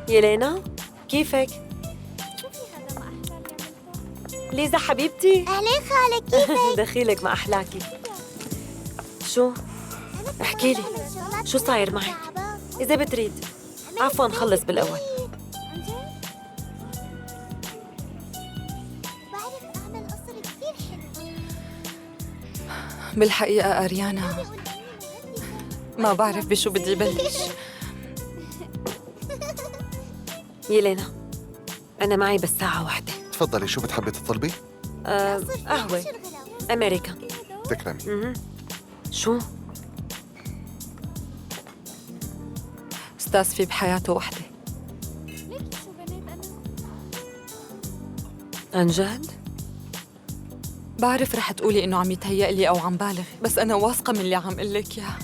يلينا كيفك؟ ليزا حبيبتي أهلين خالة كيفك؟ دخيلك ما أحلاكي. شو؟ احكي لي شو صاير معك؟ إذا بتريد عفواً خلص بالأول. بعرف أعمل قصر كثير حلو. بالحقيقة أريانا ما بعرف بشو بدي بلش. يلينا أنا معي بس ساعة واحدة. تفضلي، شو بتحبي تطلبي؟ قهوة أمريكان. تكرمي. شو؟ أستاذ في بحياته وحدة. عن جد؟ بعرف رح تقولي إنه عم يتهيأ لي أو عم بالغ، بس أنا واثقة من اللي عم قلك إياه.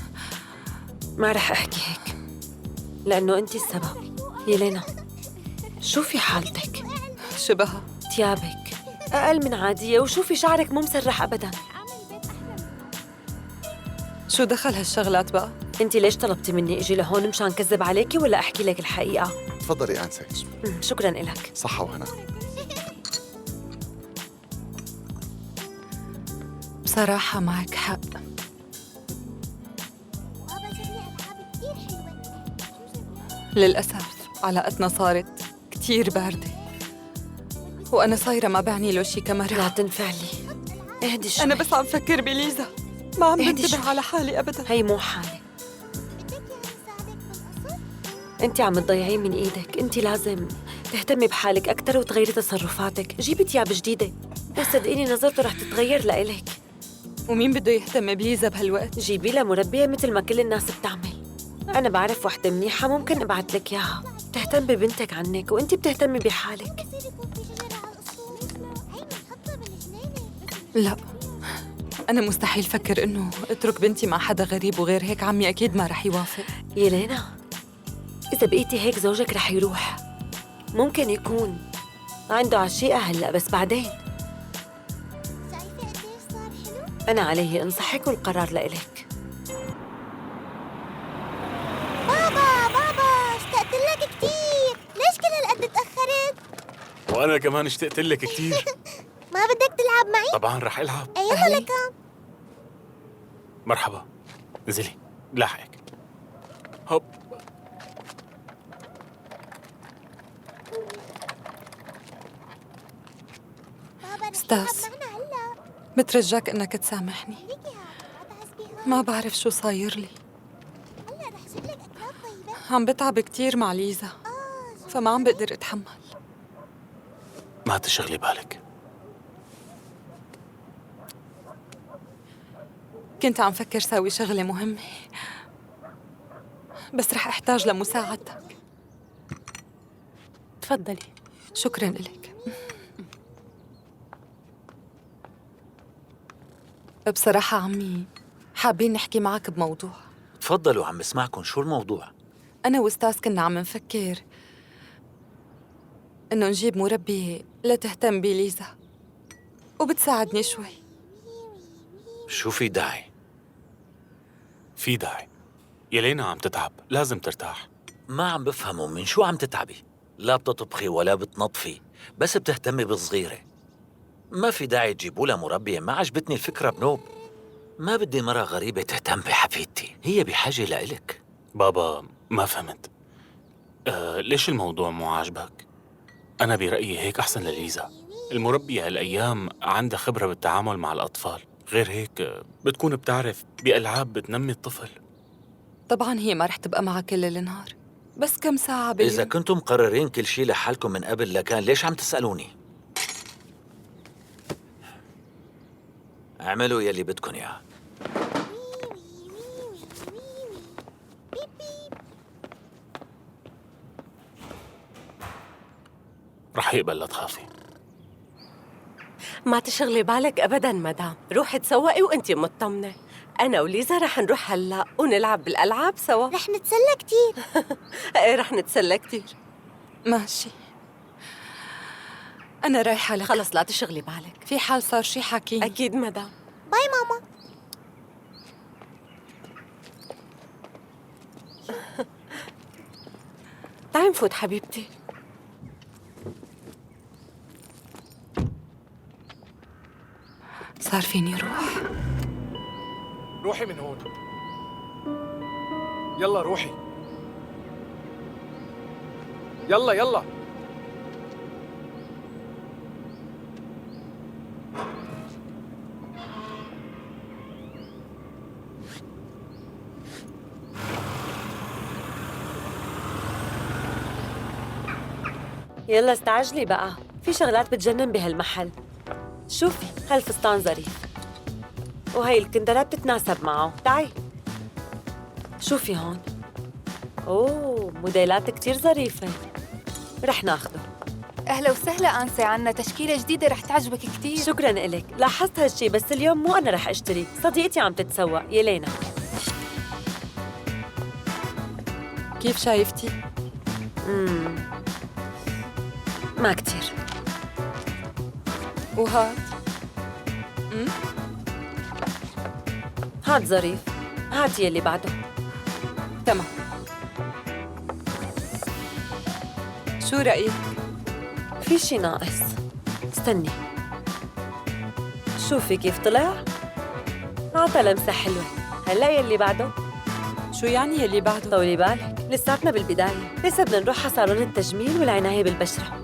ما رح أحكي هيك لأنه أنت السبب. يلينا شوفي حالتك، شبهها. تيابك أقل من عادية، وشوفي شعرك مو مسرح أبداً. شو دخل هالشغلات بقى؟ أنت ليش طلبتي مني أجي لهون مشان كذب عليكي ولا أحكي لك الحقيقة؟ تفضلي أنسة. شكراً إلك. صحة وهنا. بصراحة معك حق. بابا جاب لي ألعاب كثير حلوة. للأسف علاقتنا صارت كتير باردة، وأنا صايرة ما بعني له شي لا كمرة. تنفعلي، اهدي شوي. أنا بس عم فكر بليزا، ما عم اهدي بنتبه شوي. على حالي أبداً. هي مو حالة، بدك إياني ساعدك بالقصر؟ أنت عم تضيعيه من إيدك. أنت لازم تهتمي بحالك أكتر وتغيري تصرفاتك. جيبي تياب جديدة وصدقيني نظرته رح تتغير لإلك. ومين بده يهتم بليزا بهالوقت؟ جيبي لها مربية مثل ما كل الناس بتعمل. أنا بعرف وحدة منيحة ممكن أبعت لك إياها تهتم ببنتك عنك وأنت بتهتمي بحالك. بصير يكون في شجرة على الأسطول. هي بنحطها بالجنينة. لا، أنا مستحيل فكر إنه أترك بنتي مع حدا غريب، وغير هيك عمي أكيد ما رح يوافق. يلينا إذا بقيتي هيك زوجك رح يروح. ممكن يكون عنده عشيقة هلأ بس بعدين. شايفة قديش صار حلو؟ أنا علي أنصحك والقرار لإلك. بابا اشتقت لك كثير. ليش كل هالقد تأخرت؟ وأنا كمان اشتقت لك كثير. ما بدك تلعب معي؟ طبعاً رح ألعب. يلا لكم. مرحبا، انزلي لاحقك. هوب. بابا رح أستاذ. يلعب معنا هلا. بترجاك إنك تسامحني، خليكي هاد ما تعذبيها. ما بعرف شو صاير لي. هلا رح جيب لك أكلات طيبة. عم بتعب كتير مع ليزا، فما عم بقدر أتحمل. ما تشغلي بالك. كنت عم فكر ساوي شغلة مهمة، بس رح أحتاج لمساعدتك. تفضلي. شكراً لك. بصراحة عمي حابين نحكي معك بموضوع. تفضلوا عم اسمعكم. شو الموضوع؟ أنا وأستاذ كنا عم نفكر إنه نجيب مربية لتهتم بليزا وبتساعدني شوي. شو في داعي؟ في داعي. يلينا عم تتعب، لازم ترتاح. ما عم بفهموا من شو عم تتعبي. لا بتطبخي ولا بتنظفي، بس بتهتمي بالصغيرة. ما في داعي تجيبوا لها مربية. ما عجبتني الفكرة بنوب. ما بدي مرة غريبة تهتم بحفيدتي، هي بحاجة لإلك. بابا ما فهمت. ليش الموضوع مو عاجبك؟ أنا برأيي هيك أحسن لليزا. المربية هالأيام عندها خبرة بالتعامل مع الأطفال، غير هيك بتكون بتعرف بألعاب بتنمي الطفل. طبعاً هي ما رح تبقى معها كل النهار، بس كم ساعة باليوم. إذا كنتم مقررين كل شي لحالكم من قبل لكان ليش عم تسألوني؟ اعملوا يلي بدكن إياه. رح يقبل، لا تخافي. ما تشغلي بالك أبداً مدام، روحي تسوقي وأنتي مطمنة. أنا وليزا رح نروح هلأ ونلعب بالألعاب سوا. رح نتسلى كتير. إيه رح نتسلى كتير. ماشي، أنا رايحة لك. خلص لا تشغلي بالك. في حال صار شي حكيني. أكيد مدام. باي ماما. تعي نفوت حبيبتي. صار فيني روح. روحي من هون. يلا روحي. يلا يلا. يلا استعجلي بقى، في شغلات بتجنن بهالمحل. شوفي هالفستان ظريف، وهي الكندرات بتتناسب معه. تعي شوفي هون. اوه موديلات كتير ظريفة، رح ناخده. أهلا وسهلا أنسة، عنا تشكيلة جديدة رح تعجبك كتير. شكراً إلك، لاحظت هالشي بس اليوم مو أنا رح أشتري، صديقتي عم تتسوق يلينا. كيف شايفتي؟ ما كتير. وهاد؟ هاد ظريف، هاتي يلي بعده. تمام. شو رأيك؟ في شي ناقص، استني. شوفي كيف طلع؟ عطى لمسة حلوة. هلا يلي بعده. شو يعني يلي بعده؟ طولي بالك، لساتنا بالبداية، لسه بدنا نروح على صالون التجميل والعناية بالبشرة.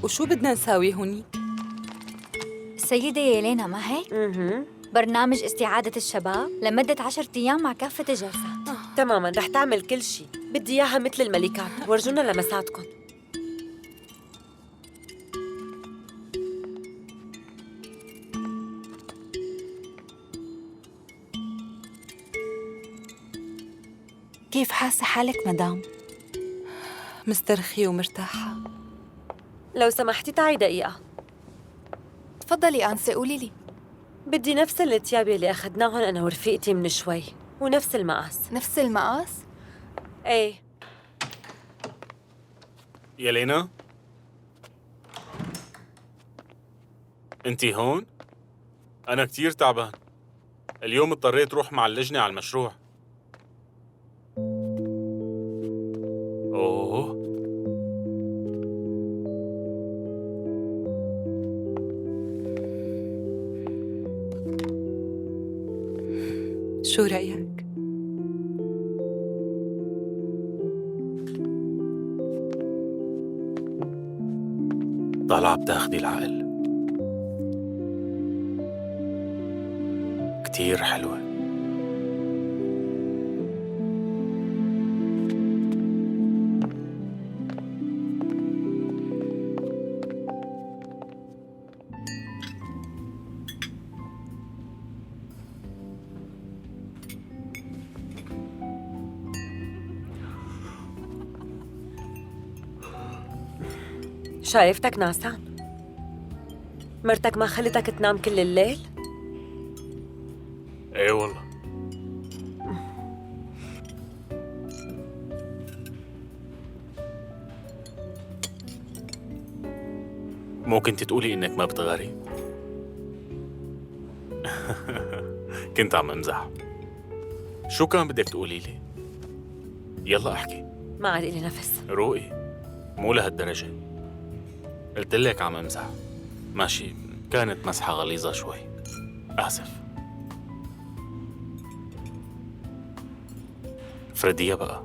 وشو بدنا نساوي هونيك؟ السيدة يلينا ما هيك؟ برنامج استعادة الشباب لمدة 10 أيام مع كافة الجلسات. تماماً، رح تعمل كل شي. بدي إياها مثل الملكات، ورجونا لمساتكم. كيف حاسة حالك مدام؟ مسترخية ومرتاحة. لو سمحتي تعي دقيقة. تفضلي أنسة، قولي لي. بدي نفس الثياب اللي أخدناهم أنا ورفيقتي من شوي، ونفس المقاس. نفس المقاس؟ إيه. يلينا؟ انتي هون؟ أنا كتير تعبان. اليوم اضطريت روح مع اللجنة على المشروع. أوه. شو رأيك؟ طالعة بتاخدي العقل. كتير حلوة. شايفتك نعسان؟ مرتك ما خلتك تنام كل الليل؟ ايه والله. مو كنت تقولي انك ما بتغاري؟ كنت عم امزح. شو كان بدك تقولي لي؟ يلا احكي. ما عاد إلي نفس. روقي، مو لهالدرجة. قلت لك عم امزح. ماشي، كانت مسحة غليظة شوي. آسف. فردية بقى.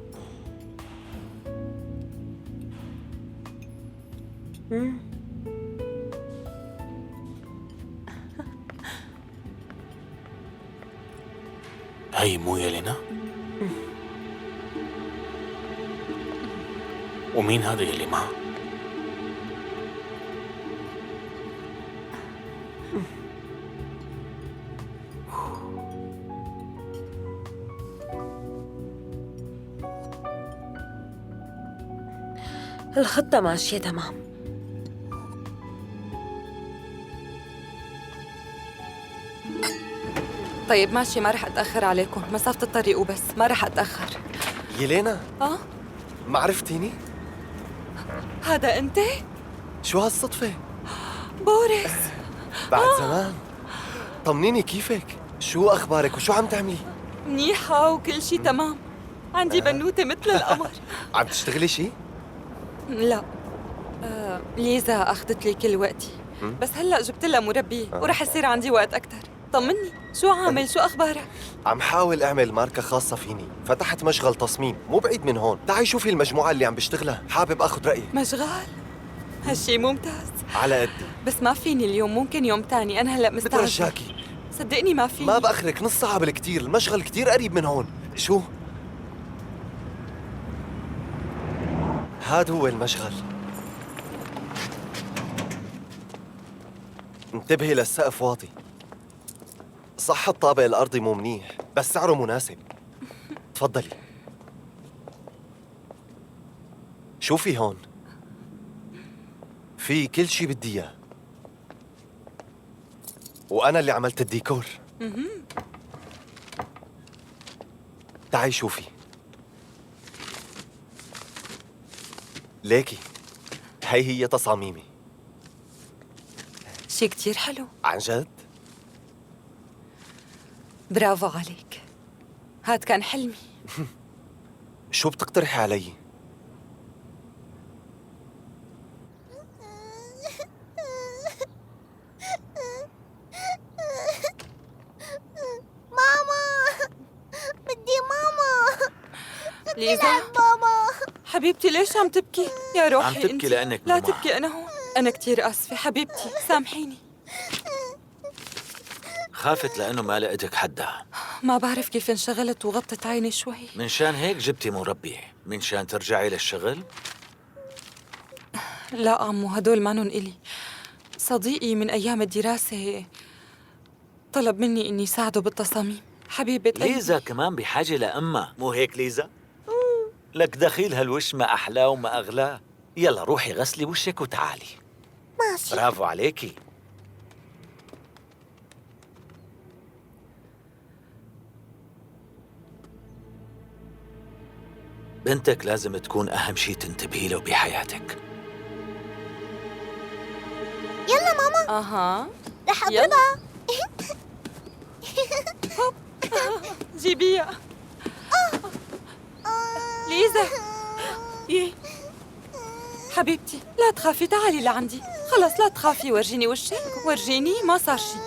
هي مو يلينا؟ ومين هذا يلي معه؟ الخطة ماشية تمام. طيب ماشي، ما رح أتأخر عليكم، مسافة الطريق وبس، ما رح أتأخر. يلينا، ما عرفتيني؟ هذا أنت؟ شو هالصدفة؟ بوريس. بعد زمان. طمنيني كيفك؟ شو أخبارك وشو عم تعملي؟ منيحة وكل شي تمام. عندي بنوتة مثل القمر. عم تشتغلي شي؟ لا ليزا أخذت لي كل وقتي، بس هلأ جبت لها مربية ورح يصير عندي وقت أكتر. طمني، شو عامل؟ شو أخبارك؟ عم حاول اعمل ماركة خاصة فيني، فتحت مشغل تصميم مو بعيد من هون، تعي شوفي المجموعة اللي عم بشتغلها، حابب اخذ رأيك. مشغال؟ هالشي ممتاز، على قدي. بس ما فيني اليوم، ممكن يوم تاني، أنا هلأ مستعجلة. بترجاكي. صدقني ما فيني. ما بأخرك نص ساعة بالكتير، المشغل كتير قريب من هون. شو؟ هاد هو المشغل. انتبهي للسقف واطي. صح الطابق الأرضي مو منيح، بس سعره مناسب. تفضلي. شوفي هون، في كل شي بدي إياه، وأنا اللي عملت الديكور. تعي شوفي. ليكي، هي تصاميمي. شي كتير حلو. عن جد؟ برافو عليك، هاد كان حلمي. شو بتقترحي علي؟ ليزا حبيبتي ليش عم تبكي؟ يا روحي عم تبكي انتي. لأنك لا مو معها. تبكي، أنا هون. أنا كتير آسفة حبيبتي، سامحيني. خافت لأنه ما لقيتك حدها. ما بعرف كيف انشغلت وغطت عيني شوي. من شان هيك جبتي مربية، من شان ترجعي للشغل. لا عمو، هدول مانن إلي. صديقي من أيام الدراسة طلب مني إني ساعده بالتصاميم. حبيبة قلبي. ليزا كمان بحاجة لأمها، مو هيك ليزا؟ لك دخيل هالوش ما أحلاه وما أغلاه. يلا روحي غسلي وشك وتعالي. ماشي. برافو عليكي. بنتك لازم تكون أهم شي تنتبهي له بحياتك. يلا ماما أها رح يلا. أضربها. جيبيها. ليزا يي حبيبتي لا تخافي، تعالي لعندي. خلص لا تخافي، ورجيني وشك، ورجيني. ما صار شي.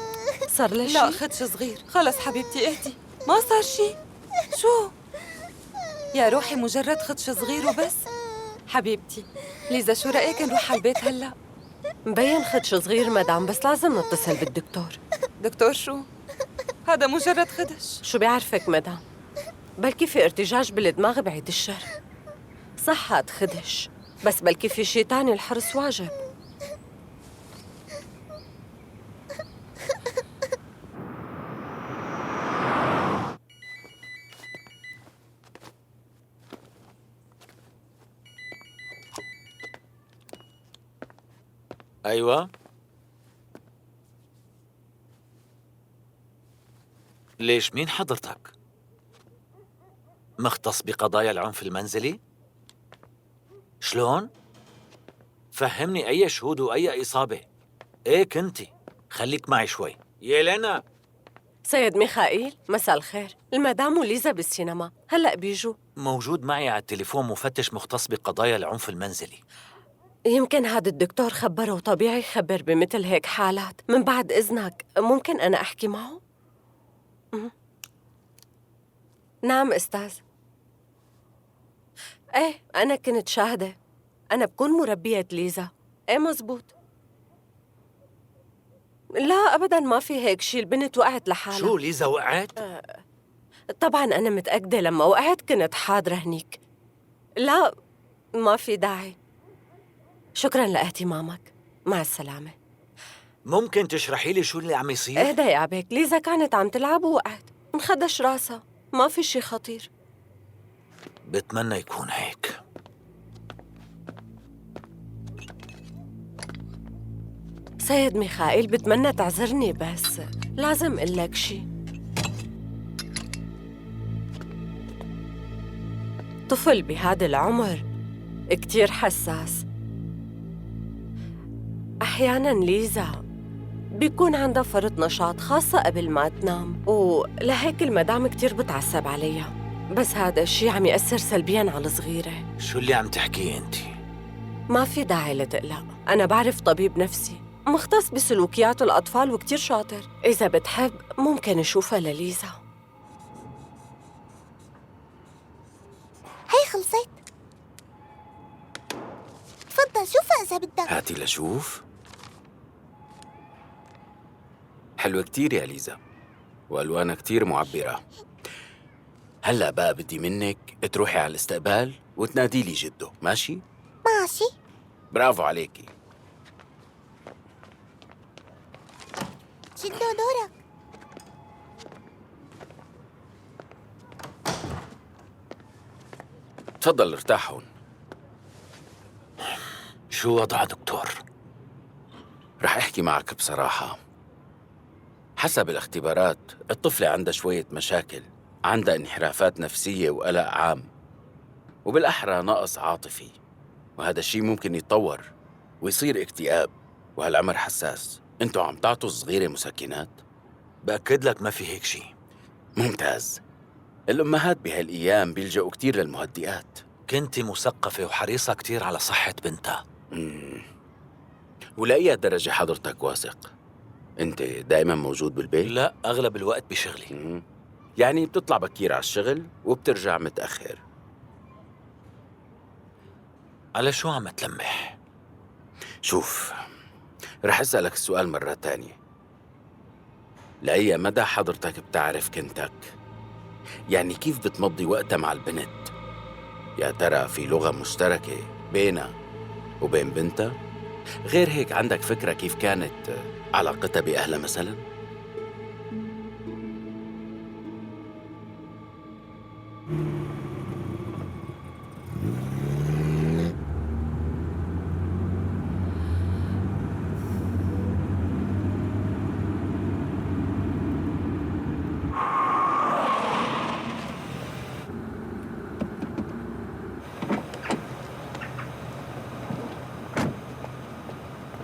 صار لها لا شي؟ خدش صغير. خلص حبيبتي اهدي، ما صار شي. شو يا روحي، مجرد خدش صغير وبس. حبيبتي ليزا شو رأيك نروح على البيت هلا؟ مبين خدش صغير مدام، بس لازم نتصل بالدكتور. دكتور شو؟ هذا مجرد خدش. شو بيعرفك مدام؟ بلكي في ارتجاج بالدماغ بعيد الشر. صح هاد خدش، بس بلكي في شي تاني، الحرص واجب. أيوة. ليش مين حضرتك؟ مختص بقضايا العنف المنزلي؟ شلون؟ فهمني أي شهود وأي إصابة. إيه كنتي؟ خليك معي شوي. يلينا سيد ميخائيل، مساء الخير. المدام وليزا بالسينما، هلأ بيجوا. موجود معي على التليفون مفتش مختص بقضايا العنف المنزلي. يمكن هذا الدكتور خبره، وطبيعي يخبر بمثل هيك حالات. من بعد إذنك ممكن أنا أحكي معه؟ نعم أستاذ. إيه أنا كنت شاهدة. أنا بكون مربية ليزا. إيه مزبوط. لا أبداً ما في هيك شي، البنت وقعت لحالها. شو ليزا وقعت؟ طبعاً أنا متأكدة لما وقعت كنت حاضرة هنيك. لا ما في داعي. شكراً لاهتمامك، مع السلامة. ممكن تشرحي لي شو اللي عم يصير؟ اهدى يا عبيك، ليزا كانت عم تلعب ووقعت، انخدش راسها، ما في شي خطير. بتمنى يكون هيك. سيد ميخائيل بتمنى تعذرني، بس لازم قلك شي. طفل بهذا العمر كتير حساس. أحياناً ليزا بيكون عندها فرط نشاط، خاصة قبل ما تنام، ولهيك المدام كتير بتعصب عليها. بس هذا الشي عم يأثر سلبياً على الصغيرة. شو اللي عم تحكيه انت؟ ما في داعي لتقلق، أنا بعرف طبيب نفسي مختص بسلوكيات الأطفال وكتير شاطر. إذا بتحب ممكن نشوفها لليزا. هي خلصت. تفضل شوفها إذا بدك. هاتي لشوف. حلوة كتير يا ليزا، وألوانها كتير معبرة. هلأ بقى بدي منك تروحي على الاستقبال وتنادي لي جده، ماشي؟ ماشي. برافو عليكي. جدو دورك. تفضل ارتاح هون. شو وضعها دكتور؟ رح أحكي معك بصراحة. حسب الاختبارات الطفلة عندها شوية مشاكل، عندها انحرافات نفسية وقلق عام، وبالأحرى نقص عاطفي، وهذا الشيء ممكن يتطور ويصير اكتئاب، وهالعمر حساس. انتوا عم تعطوا الصغيرة مسكنات؟ بأكد لك ما في هيك شيء. ممتاز. الأمهات بهالأيام بيلجأوا كتير للمهدئات. كنتي مثقفة وحريصة كتير على صحة بنتها. ولأي درجة حضرتك واثق؟ انت دائما موجود بالبيت؟ لا، أغلب الوقت بشغلي. يعني بتطلع بكير على الشغل وبترجع متأخر. على شو عم تلمح؟ شوف، رح أسألك السؤال مرة تانية. لأي مدى حضرتك بتعرف كنتك؟ يعني كيف بتمضي وقتها مع البنت؟ يا ترى في لغة مشتركة بينها وبين بنتها؟ غير هيك عندك فكرة كيف كانت علاقتها بأهلها مثلاً؟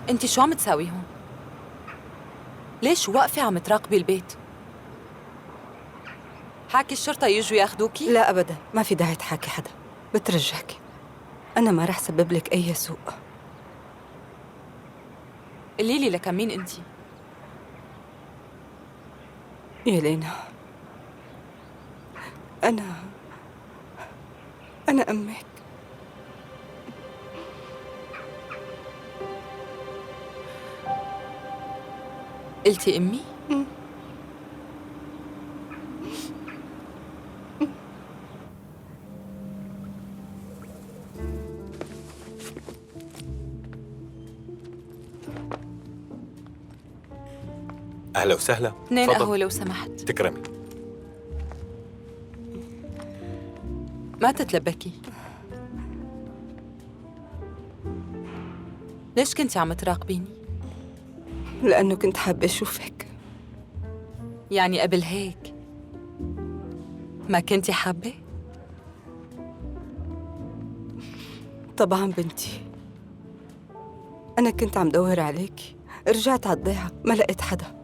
انت شو عم تساوي هون؟ ليش واقفة عم تراقبي البيت؟ حاكي الشرطة يجوا ياخدوكي؟ لا أبداً، ما في داعي تحاكي حدا. بترجاكي، أنا ما رح سبب لك أي سوء. قولي لي لك مين انت؟ يلينا، أنا أمك. قلتي أمي؟ أهلا وسهلا. 2 قهوة لو سمحت. تكرمي. ما تتلبكي. ليش كنتي عم تراقبيني؟ لأنه كنت حابة أشوفك. يعني قبل هيك ما كنتي حابة؟ طبعاً بنتي، أنا كنت عم دور عليك. رجعت على الضيعة ما لقيت حدا.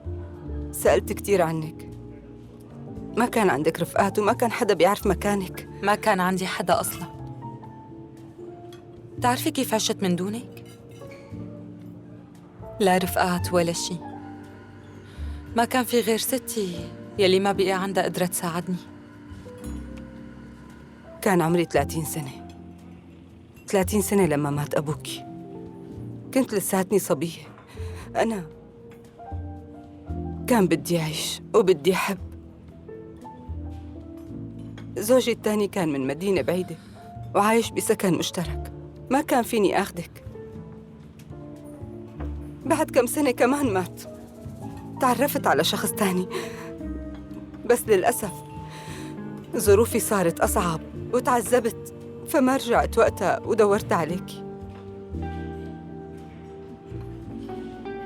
سألت كتير عنك، ما كان عندك رفقات وما كان حدا بيعرف مكانك. ما كان عندي حدا أصلاً. بتعرفي كيف عشت من دونك؟ لا رفقات ولا شي. ما كان في غير ستي يلي ما بقي عندها قدرة تساعدني. كان عمري 30 سنة. 30 سنة لما مات أبوكي. كنت لساتني صبية. أنا كان بدي أعيش وبدي أحب. زوجي الثاني كان من مدينة بعيدة وعايش بسكن مشترك. ما كان فيني أخذك. بعد كم سنة كمان مات. تعرفت على شخص تاني، بس للأسف ظروفي صارت أصعب وتعذبت، فما رجعت وقتها ودورت عليكي.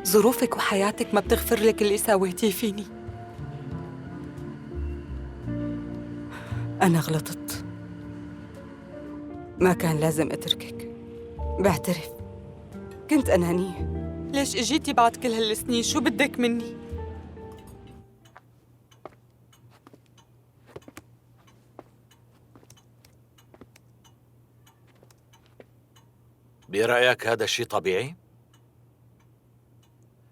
ظروفك وحياتك ما بتغفر لك اللي سويتيه فيني. أنا غلطت، ما كان لازم أتركك. بعترف كنت أنانية. ليش اجيتي بعد كل هالسنين؟ شو بدك مني؟ برأيك هذا الشيء طبيعي؟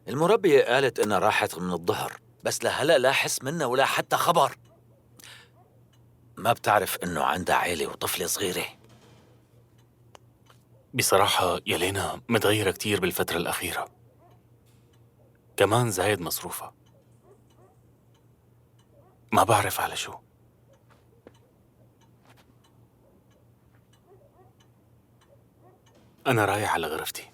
المربية قالت إنها راحت من الظهر، بس لهلأ لا حس منها ولا حتى خبر. ما بتعرف إنه عندها عيلة وطفلة صغيرة؟ بصراحة يلينا متغيرة كتير بالفترة الأخيرة، كمان زايد مصروفها. ما بعرف على شو. أنا رايح على غرفتي.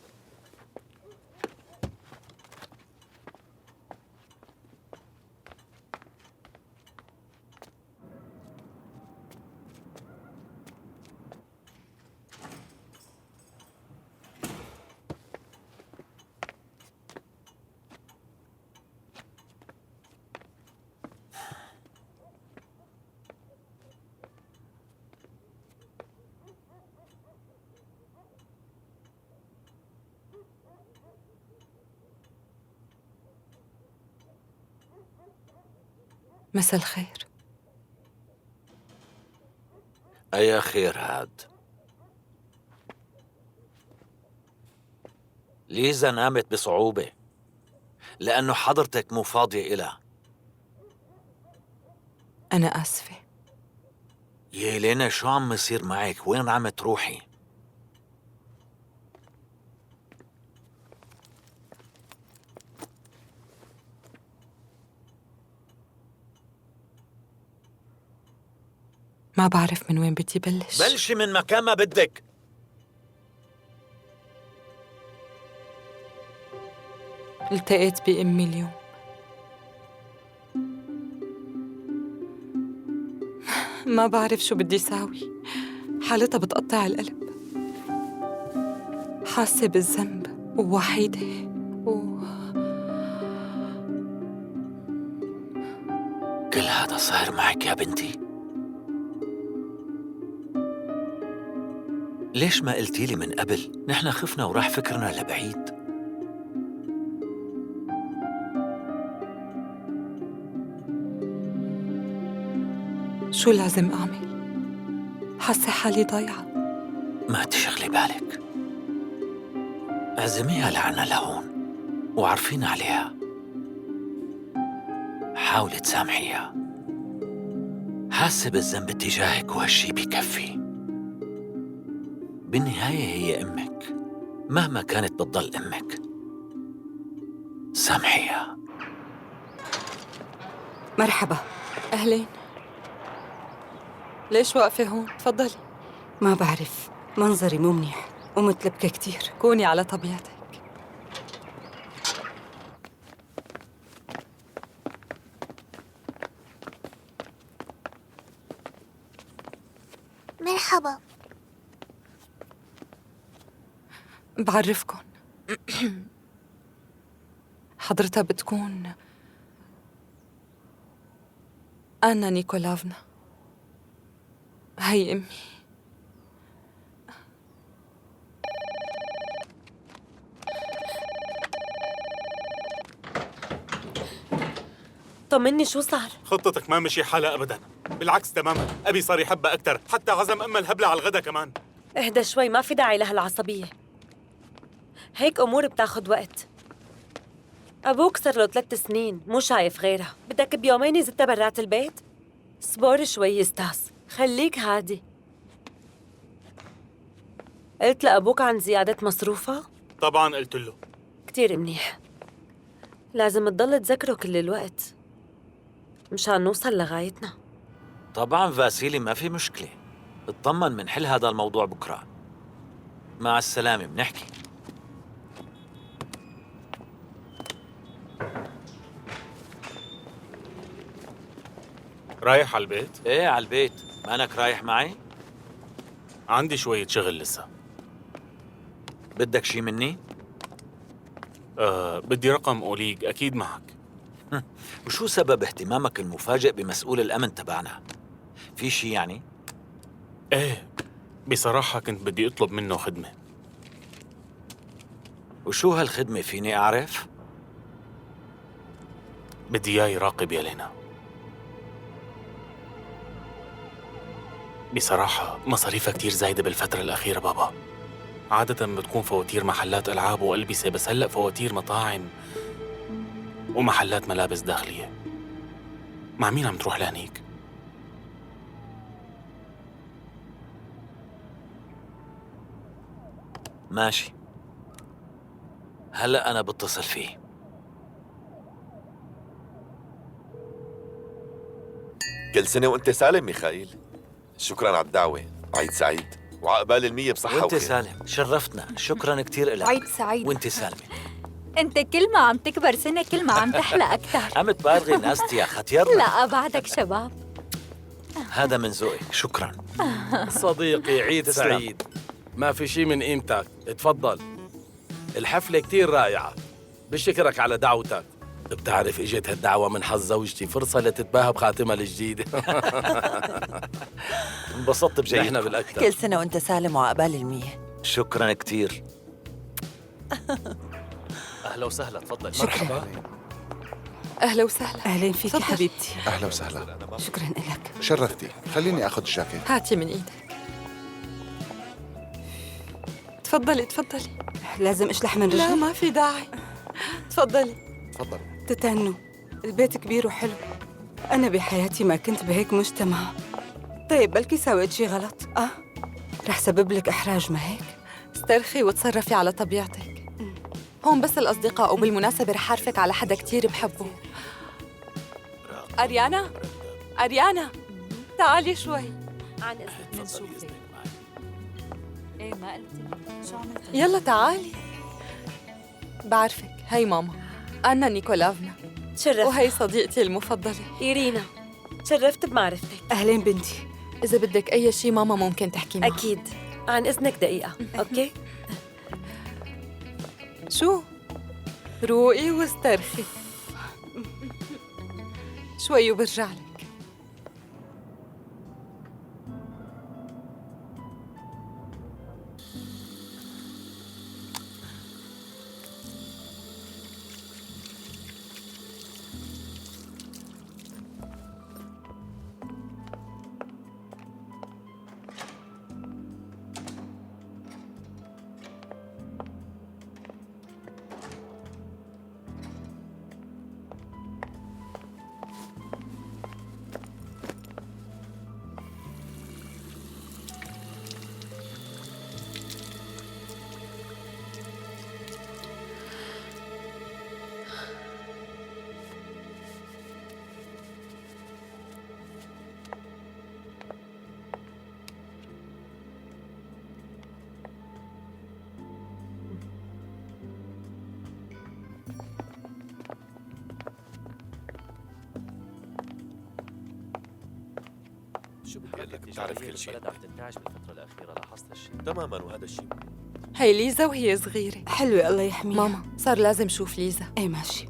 مساء الخير. أي خير هاد؟ ليزا نامت بصعوبة لأنه حضرتك مو فاضية إلها. أنا آسفة. يا لينا شو عم يصير معك؟ وين عم تروحي؟ ما بعرف من وين بدي بلش. بلشي من مكان ما بدك. التقيت بأمي اليوم. ما بعرف شو بدي ساوي، حالتها بتقطع القلب، حاسة بالذنب ووحيدة كل هذا صاير معك يا بنتي؟ ليش ما قلتي لي من قبل؟ نحن خفنا وراح فكرنا لبعيد. شو لازم أعمل؟ حاسة حالي ضايعة. ما تشغلي بالك، اعزميها لعنا لهون وعرفينا عليها. حاولي تسامحيها. حاسة بالذنب اتجاهك وهالشي بكفي. بالنهاية هي أمك، مهما كانت بتضل أمك. سامحيها. مرحبا. أهلين. ليش واقفة هون؟ تفضلي. ما بعرف، منظري مو منيح ومتلبكة كتير. كوني على طبيعتك. مرحبا. بعرفكن. حضرتها بتكون أنا نيكولافنا. هي أمي. طمني شو صار؟ خطتك ما مشي حالها أبداً، بالعكس تماماً. أبي صار يحبها أكتر، حتى عزم أمها الهبلة على الغدا كمان. اهدى شوي، ما في داعي لهالعصبية. هيك أمور بتاخد وقت. أبوك صار له 3 سنين، مو شايف غيرها. بدك بيومين يزتها برات البيت؟ صبر شوي يستاس، خليك هادي. قلت لأبوك عن زيادة مصروفها؟ طبعاً قلت له. كتير منيح. لازم تضل تذكره كل الوقت مشان نوصل لغايتنا. طبعاً فاسيلي، ما في مشكلة. اطمن، منحل هذا الموضوع بكرة. مع السلامة، بنحكي. رايح على البيت؟ ايه على البيت. مانك رايح معي؟ عندي شوية شغل لسه. بدك شي مني؟ بدي رقم أوليج أكيد معك. وشو سبب اهتمامك المفاجئ بمسؤول الأمن تبعنا؟ في شي يعني؟ إيه، بصراحة كنت بدي أطلب منه خدمة. وشو هالخدمة فيني أعرف؟ بدي إياه يراقب يلينا. بصراحة مصاريفها كتير زايدة بالفترة الأخيرة بابا. عادة بتكون فواتير محلات ألعاب وألبسة، بس هلأ فواتير مطاعم ومحلات ملابس داخلية. مع مين عم تروح لهنيك؟ ماشي، هلأ أنا بتصل فيه. كل سنة وانت سالم ميخائيل. شكرا على الدعوة، عيد سعيد وعقبال 100 بصحة وانت وخير. سالم، شرفتنا، شكرا كتير لك. عيد سعيد. وانت سالمة. انت كل ما عم تكبر سنة كل ما عم تحلى أكثر. عم تبالغي ناستيا، ختيرنا. لا بعدك شباب. هذا من ذوقك، شكرا. صديقي عيد تسلم. سعيد. ما في شي من قيمتك، اتفضل. الحفلة كتير رائعة، بشكرك على دعوتك. بتعرف اجت هالدعوة من حظ زوجتي، فرصة لتتباهى بخاتمها الجديدة. انبسطت بجيدكم. نحن بالأكثر. كل سنة وانت سالم وعقبال 100. شكرا كتير. اهلا وسهلا، تفضل. شكرا. أهلا وسهلا. اهلين فيك تفضل. حبيبتي. أهلا وسهلا. شكرا لك. شرفتي. خليني أخذ الجاكيت. هاتي من إيدك. تفضلي تفضلي. لازم اشلح من رجلي؟ لا ما في داعي. تفضلي. تفضل. تتهنوا، البيت كبير وحلو. أنا بحياتي ما كنت بهيك مجتمع. طيب بلكي سويت شي غلط؟ رح سبب لك إحراج، ما هيك؟ استرخي وتصرفي على طبيعتك. هون بس الأصدقاء، وبالمناسبة رح أعرفك على حدا كتير بحبه. أريانا، أريانا، تعالي شوي. عن إذنك نشوفك. ايه ما قلتي شو عملتي؟ يلا تعالي. بعرفك، هي ماما أنا نيكولافنا، تشرفت. وهي صديقتي المفضلة إيرينا، تشرفت بمعرفتك. أهلين بنتي. إذا بدك أي شيء ماما ممكن تحكي معها. أكيد. عن إذنك دقيقة، أوكي؟ شو؟ روقي واسترخي شوي وبرجع لك. شو بدي اقول لك، بتعرف كل شيء. البلد عم تنتعش بالفترة الأخيرة، لاحظت الشيء؟ تماما، وهذا الشيء هي ليزا وهي صغيرة. حلوة الله يحميها. ماما صار لازم شوف ليزا. ايه ماشي.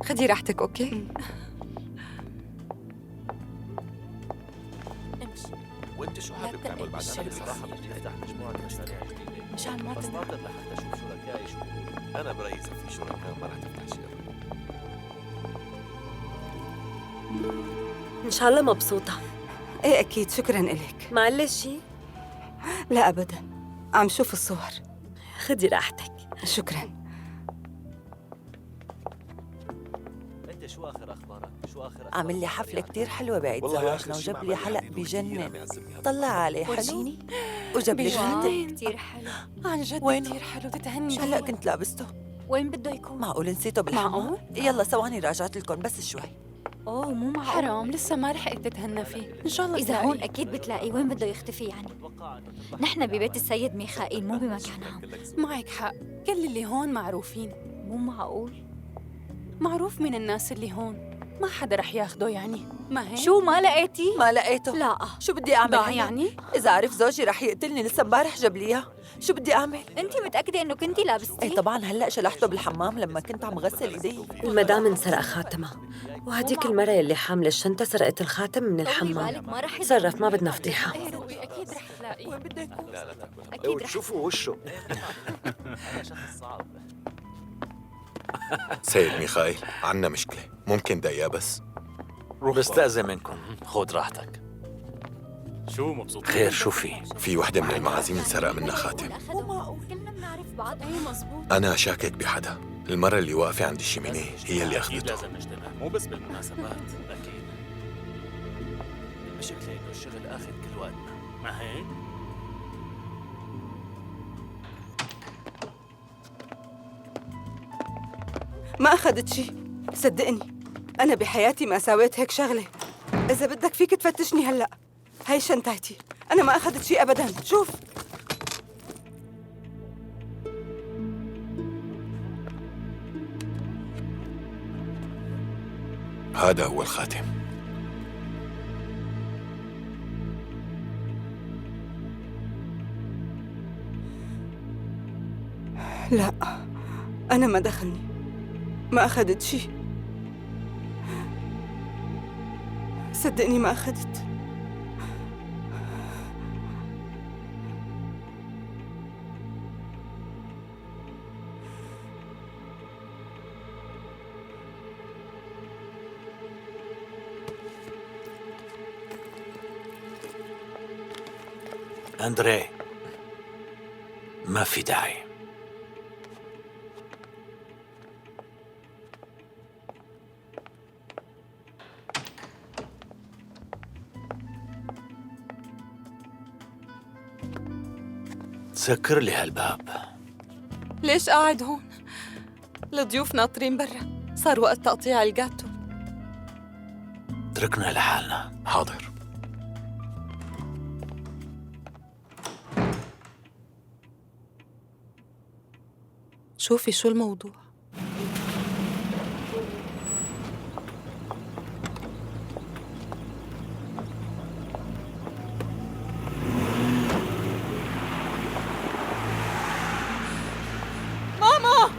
خدي راحتك أوكي؟ وانت شو حابب تعمل بعد هذا؟ بصراحة بدي أفتح مجموعة مشاريع جديدة، مشان ما بس تنام. ناطر لحتى أشوف شركائي شو بيقولوا. أنا برأيي إذا في شركاء ما رح تفتح شيء. إن شاء الله مبسوطة. ايه أكيد، شكرا إلك. معلش شي؟ لا أبدا، عم شوف الصور. خدي راحتك. شكرا. أنت شو آخر أخبارك؟ شو آخر أخبارك؟ عامل لي حفلة كتير حلوة بعيد والله زواجنا، آخر شي وجاب ما لي عمل حلق حد يوجد كثير عم بجنن. يعذبني هذا. طلع عليه حلو ورجيني. وجاب لي خاتم. وين؟ كتير حلو. عن جد وينه؟ كتير حلو، تتهني هلا فيه. كنت لابسته. وين بده يكون؟ معقول نسيته بالحمام؟ معقول؟ يلا ثواني راجعت لكم بس شوي. اوه مو معقول. حرام، لسه ما رحقت تتهنى فيه. إن شاء الله إذا تلاقيه. هون أكيد بتلاقيه، وين بده يختفي يعني؟ نحن ببيت السيد ميخائيل مو بمكانهم. معك حق، كل اللي هون معروفين. مو معقول. معروف من الناس اللي هون، ما حدا رح ياخده يعني، ما هيك؟ شو ما لقيتي؟ ما لقيته. لا. شو بدي أعمل ضاع هلا؟ يعني؟ إذا عرف زوجي رح يقتلني، لسه امبارح جاب لي إياه. شو بدي أعمل؟ أنت متأكدة إنه كنتي لابستي؟ إيه طبعاً، هلا شلحته بالحمام لما كنت عم غسل إيدي. المدام انسرق خاتمها، وهديك المرة اللي حاملة الشنطة سرقت الخاتم من الحمام. بالك ما رح تصرف، ما بدنا فضيحة. إيه روقي، أكيد رح تلاقيه. وين بدي أكون؟ لا لا تاكل. أكيد رح. شوفوا وشه. أنا شخص صعب. سيد ميخائيل، عنا مشكلة، ممكن دقيقة بس؟ بستأذن منكم. خذ راحتك. شو مبسوط؟ خير شو في وحدة من المعازيم انسرق منها خاتم. كلنا بنعرف بعض. اي مزبوط. أنا شاكك بحدا. المرة اللي واقفة عند الشمينيه هي اللي أكيد أخذته. لازم نجتمع، مو بس بالمناسبات. أكيد. بشكل إنه الشغل آخذ كل وقتنا. ما هيك؟ ما أخذت شي، صدقني أنا بحياتي ما سويت هيك شغلة. إذا بدك فيك تفتشني هلأ. هاي شنطتي، أنا ما أخذت شي أبداً. شوف. هذا هو الخاتم. لا، أنا ما دخلني، ما أخذت شي. صدقني ما أخذت. أندري، ما في داعي. سكر لي هالباب. ليش قاعد هون؟ الضيوف ناطرين برا، صار وقت تقطيع الجاتو. اتركنا لحالنا. حاضر. شوفي شو الموضوع. ماما!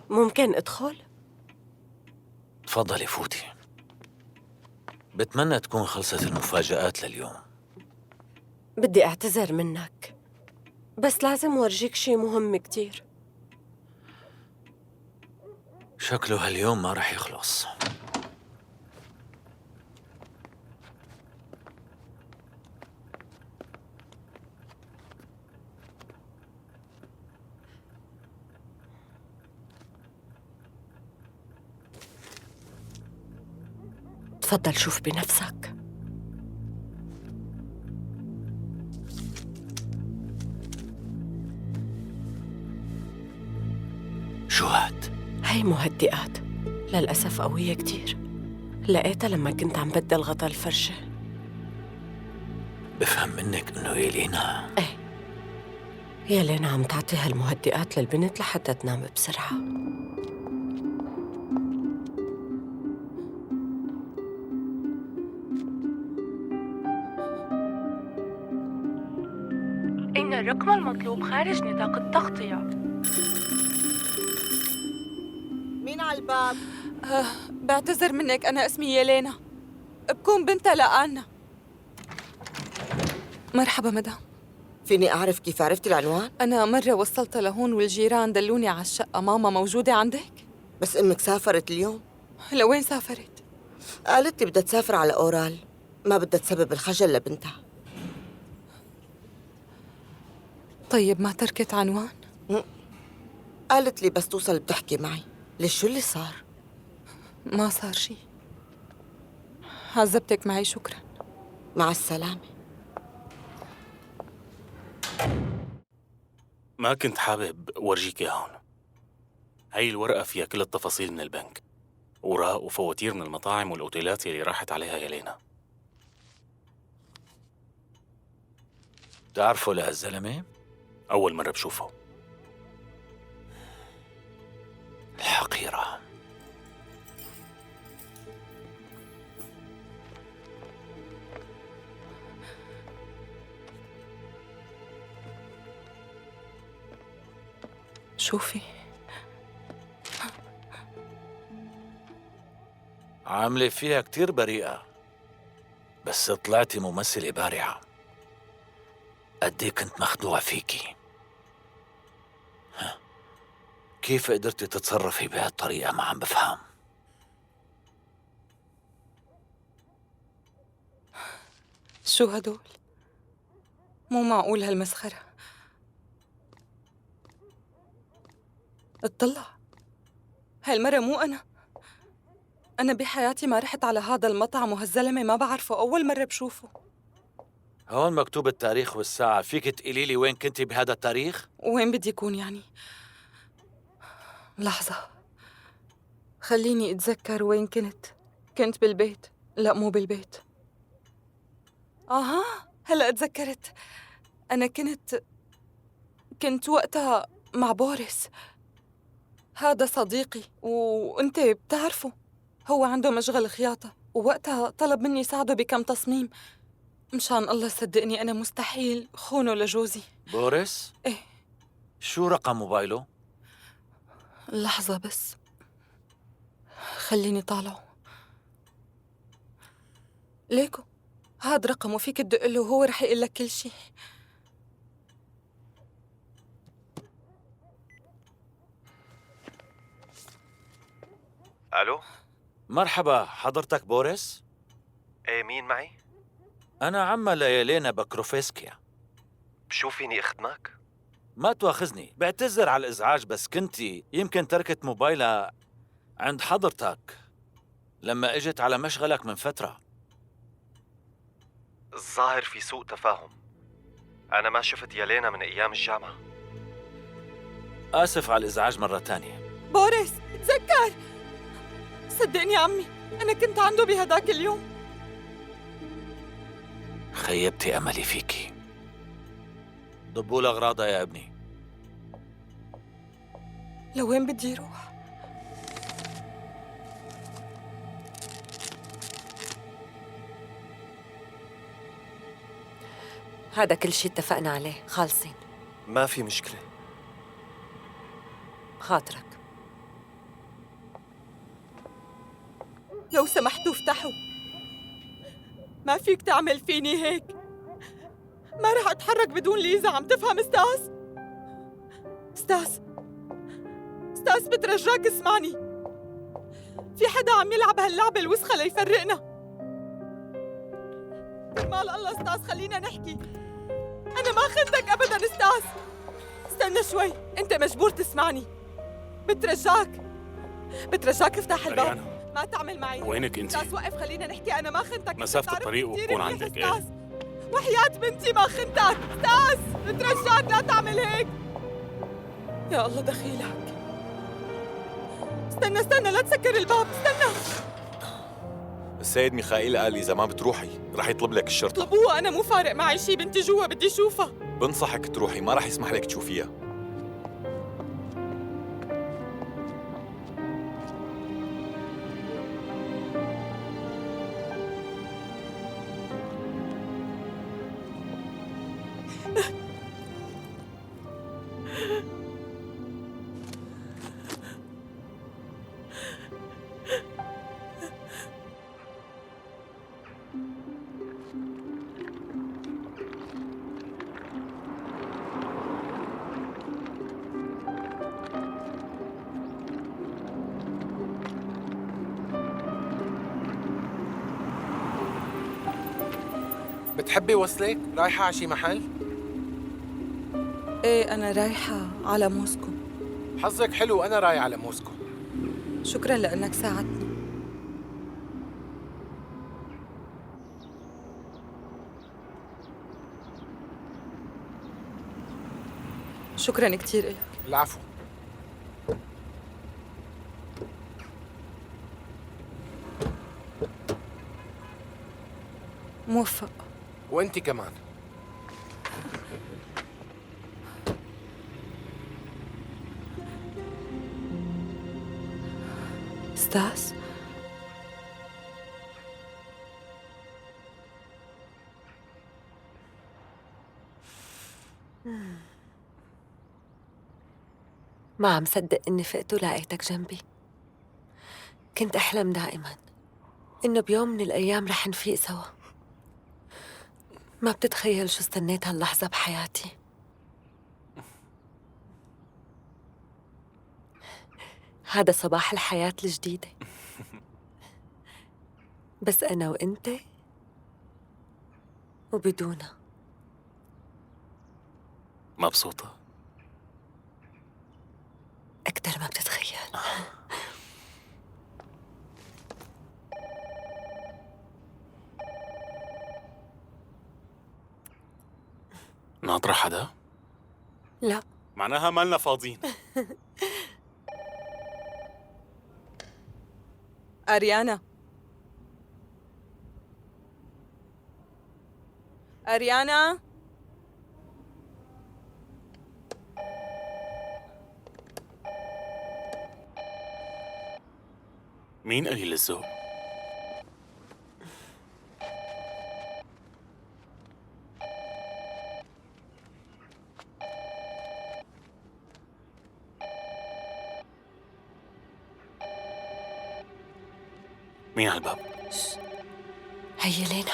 ممكن أدخل؟ تفضلي فوتي. بتمنى تكون خلصت المفاجآت لليوم. بدي أعتذر منك، بس لازم ورجيك شي مهم كتير. شكله هاليوم ما رح يخلص. تفضل شوف بنفسك. شو هاد؟ هاي مهدئات، للأسف قوية كتير. لقيتها لما كنت عم بدل غطا الفرشة. بفهم منك إنه يلينا. إيه، يلينا عم تعطي هالمهدئات للبنت لحتى تنام بسرعة. إن الرقم المطلوب خارج نطاق التغطية. مين على الباب؟ بعتذر منك، أنا اسمي يلينا، بكون بنتها لآنا. مرحبا مدام. فيني أعرف كيف عرفتي العنوان؟ أنا مرة وصلتها لهون والجيران دلوني على الشقة. ماما موجودة عندك؟ بس أمك سافرت اليوم. لوين سافرت؟ قالت لي بدها تسافر على أورال، ما بدها تسبب الخجل لبنتها. طيب ما تركت عنوان؟ قالت لي بس توصل بتحكي معي. ليش شو اللي صار؟ ما صار شي. عذبتك معي، شكرا. مع السلامة. ما كنت حابب ورجيك إياها هون. هاي الورقة فيها كل التفاصيل من البنك، أوراق وفواتير من المطاعم والأوتيلات اللي راحت عليها يلينا. تعرفوا لهالزلمة؟ أول مرة بشوفه. الحقيرة. شوفي، عاملة فيها كتير بريئة. بس طلعتي ممثلة بارعة. قد إيه كنت مخدوع فيكي. كيف قدرتي تتصرفي بهالطريقة؟ ما عم بفهم. شو هدول؟ مو معقول هالمسخرة. اطلع، هالمرة مو أنا بحياتي ما رحت على هذا المطعم، وهالزلمة ما بعرفه، أول مرة بشوفه. هون مكتوب التاريخ والساعة، فيك تقولي لي وين كنتي بهذا التاريخ؟ وين بدي يكون يعني؟ لحظة، خليني أتذكر وين كنت. كنت بالبيت. لا، مو بالبيت. هلأ أتذكرت. أنا كنت وقتها مع بوريس، هذا صديقي وأنت بتعرفه. هو عنده مشغل خياطة، ووقتها طلب مني ساعده بكم تصميم. مشان الله صدقني أنا مستحيل خونه لجوزي. بوريس؟ إيه. شو رقم موبايله؟ لحظة بس، خليني طالعه. ليكو، هاد رقمه، فيك تدق له وهو رح يقول لك كل شيء. الو، مرحبا، حضرتك بوريس؟ ايه، مين معي؟ أنا عمّا ليلينا بكروفيسكيا. شو فيني اخدمك؟ ما تواخذني، بعتذر على الإزعاج، بس كنتي يمكن تركت موبايلها عند حضرتك لما اجت على مشغلك من فترة. الظاهر في سوء تفاهم. أنا ما شفت يالينا من أيام الجامعة. آسف على الإزعاج مرة تانية. بوريس، تذكر، صدقني عمي، أنا كنت عنده بهداك اليوم. خيبتي أملي فيكي. ضبوا الأغراض يا ابني. لوين بدي روح؟ هذا كل شيء اتفقنا عليه، خالصين. ما في مشكلة. خاطرك. لو سمحتوا افتحوا، ما فيك تعمل فيني هيك. ما رح أتحرك بدون ليزا، عم تفهم أستاذ؟ أستاذ بترجاك اسمعني. في حدا عم يلعب هاللعبة الوسخة ليفرقنا. كرمال الله أستاذ خلينا نحكي. أنا ما خنتك أبداً أستاذ. استنى شوي، أنت مجبور تسمعني. بترجاك افتح الباب. ريانا، ما تعمل معي. وينك انت؟ أستاذ وقف، خلينا نحكي. أنا ما خنتك. مسافة الطريق وبكون عندك. ايه؟ وحياة بنتي ما خنتك. أستاذ بترجاك لا تعمل هيك. يا الله دخيلك. استنى لا تسكر الباب، استنى. السيد ميخائيل قال إذا ما بتروحي رح يطلب لك الشرطة. اطلبوها، أنا مو فارق معي شي. بنتي جوا، بدي أشوفها. بنصحك تروحي، ما رح يسمح لك تشوفيها. بتحبي وصلك؟ رايحة على شي محل؟ ايه، أنا رايحة على موسكو. حظك حلو، أنا رايح على موسكو. شكراً لأنك ساعدتني. شكراً كتير إلك. العفو. موفق. وأنت كمان. أستاذ، ما عم صدق إني فقت ولقيتك جنبي. كنت أحلم دائما إنه بيوم من الأيام رح نفيق سوا. ما بتتخيل شو استنيت هاللحظة بحياتي. هذا صباح الحياة الجديدة. بس أنا وأنت وبدونها. مبسوطة؟ أكتر ما بتتخيل. ناطرة حدا؟ لا. معناها مالنا فاضيين. أريانا، أريانا، مين قليل الذوق؟ مين على الباب؟ هي لينا.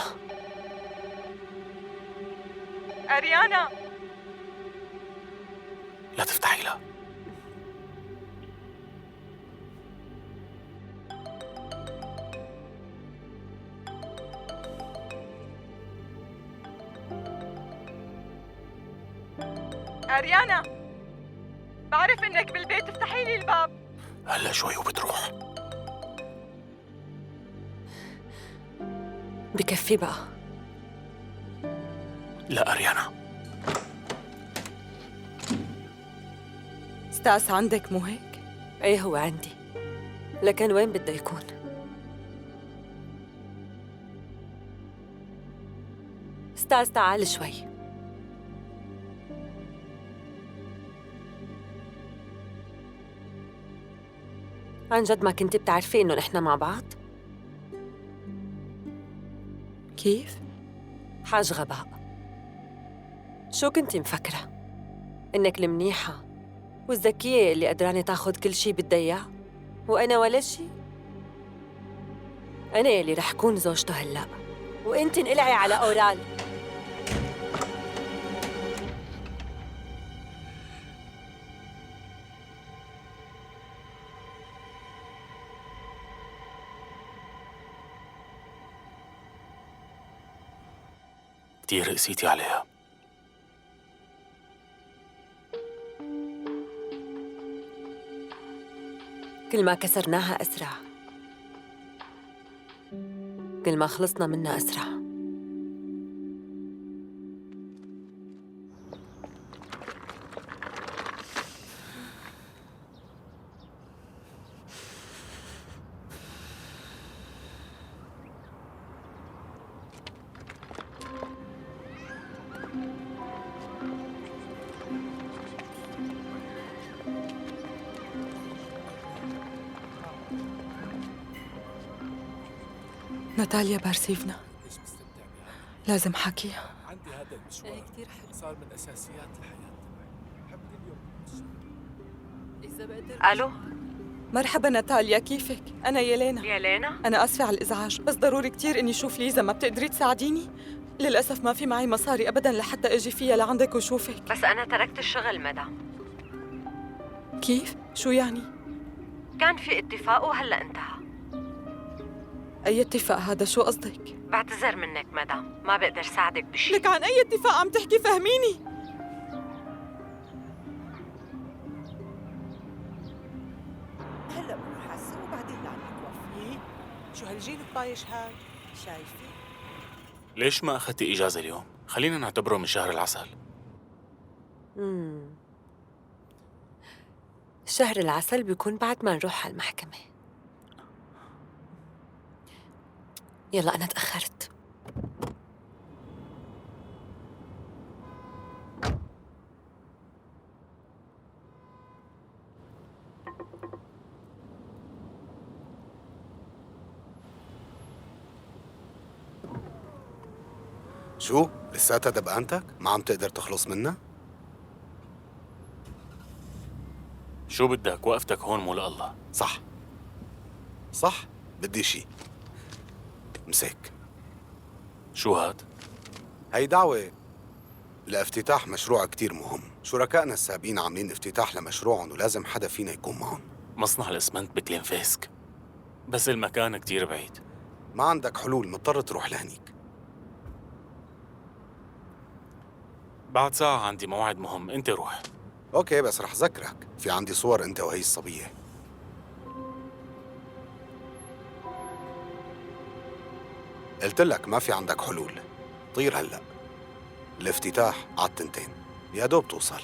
أريانا، لا تفتحي لها. أريانا، بعرف إنك بالبيت، افتحي لي الباب. هلا شوي وبتروح. بكفي بقى. لا أريانا. ستاس عندك مو هيك؟ ايه هو عندي، لكن وين بده يكون؟ ستاس تعال شوي. عن جد ما كنتي بتعرفي انه نحن مع بعض؟ كيف؟ حاج غباء. شو كنتي مفكرة؟ إنك المنيحة والذكية اللي قدرانة تاخد كل شي بدها إياه؟ وأنا ولا شي؟ أنا يلي رح كون زوجته هلأ، وإنتي انقلعي على أورال. كتير قسيتي عليها. كل ما كسرناها أسرع، كل ما خلصنا منها أسرع. ناتاليا بارسيفنا، لازم حكيها. عندي هذا المشوار كثير حلو، صار من اساسيات الحياه. ألو، مرحبا ناتاليا، كيفك؟ أنا يلينا. يلينا؟ أنا آسفة على الإزعاج، بس ضروري كتير إني أشوف ليزا. ما بتقدري تساعديني؟ للأسف ما في معي مصاري أبداً لحتى أجي فيها لعندك وشوفك. بس أنا تركت الشغل مدام. كيف؟ شو يعني؟ كان في اتفاق وهلأ انتهى. أي اتفاق هذا؟ شو قصدك؟ بعتذر منك مدام، ما بقدر ساعدك بشي. لك عن أي اتفاق عم تحكي؟ فهميني. هلا بنروح على السوق وبعدين لعنك وفيه. شو هالجيل الطايش هاد؟ شايفة؟ ليش ما أخذتي إجازة اليوم؟ خلينا نعتبره من شهر العسل. شهر العسل بيكون بعد ما نروح على المحكمة. يلا أنا تأخرت. شو؟ لساتها دبقانتك؟ ما عم تقدر تخلص منها؟ شو بدك؟ وقفتك هون مو لله. صح صح، بدي شي. مسك. شو هاد؟ هي دعوة لافتتاح مشروع كتير مهم. شركائنا السابقين عاملين افتتاح لمشروعهم ولازم حدا فينا يكون معهم. مصنع الإسمنت بكلينفيسك، بس المكان كتير بعيد. ما عندك حلول، مضطر تروح لهنيك. بعد ساعة عندي موعد مهم، انت روح. اوكي، بس رح ذكرك في عندي صور انت وهي الصبية. قلت لك ما في عندك حلول، طير هلا. الافتتاح على التنتين، يا دوب توصل.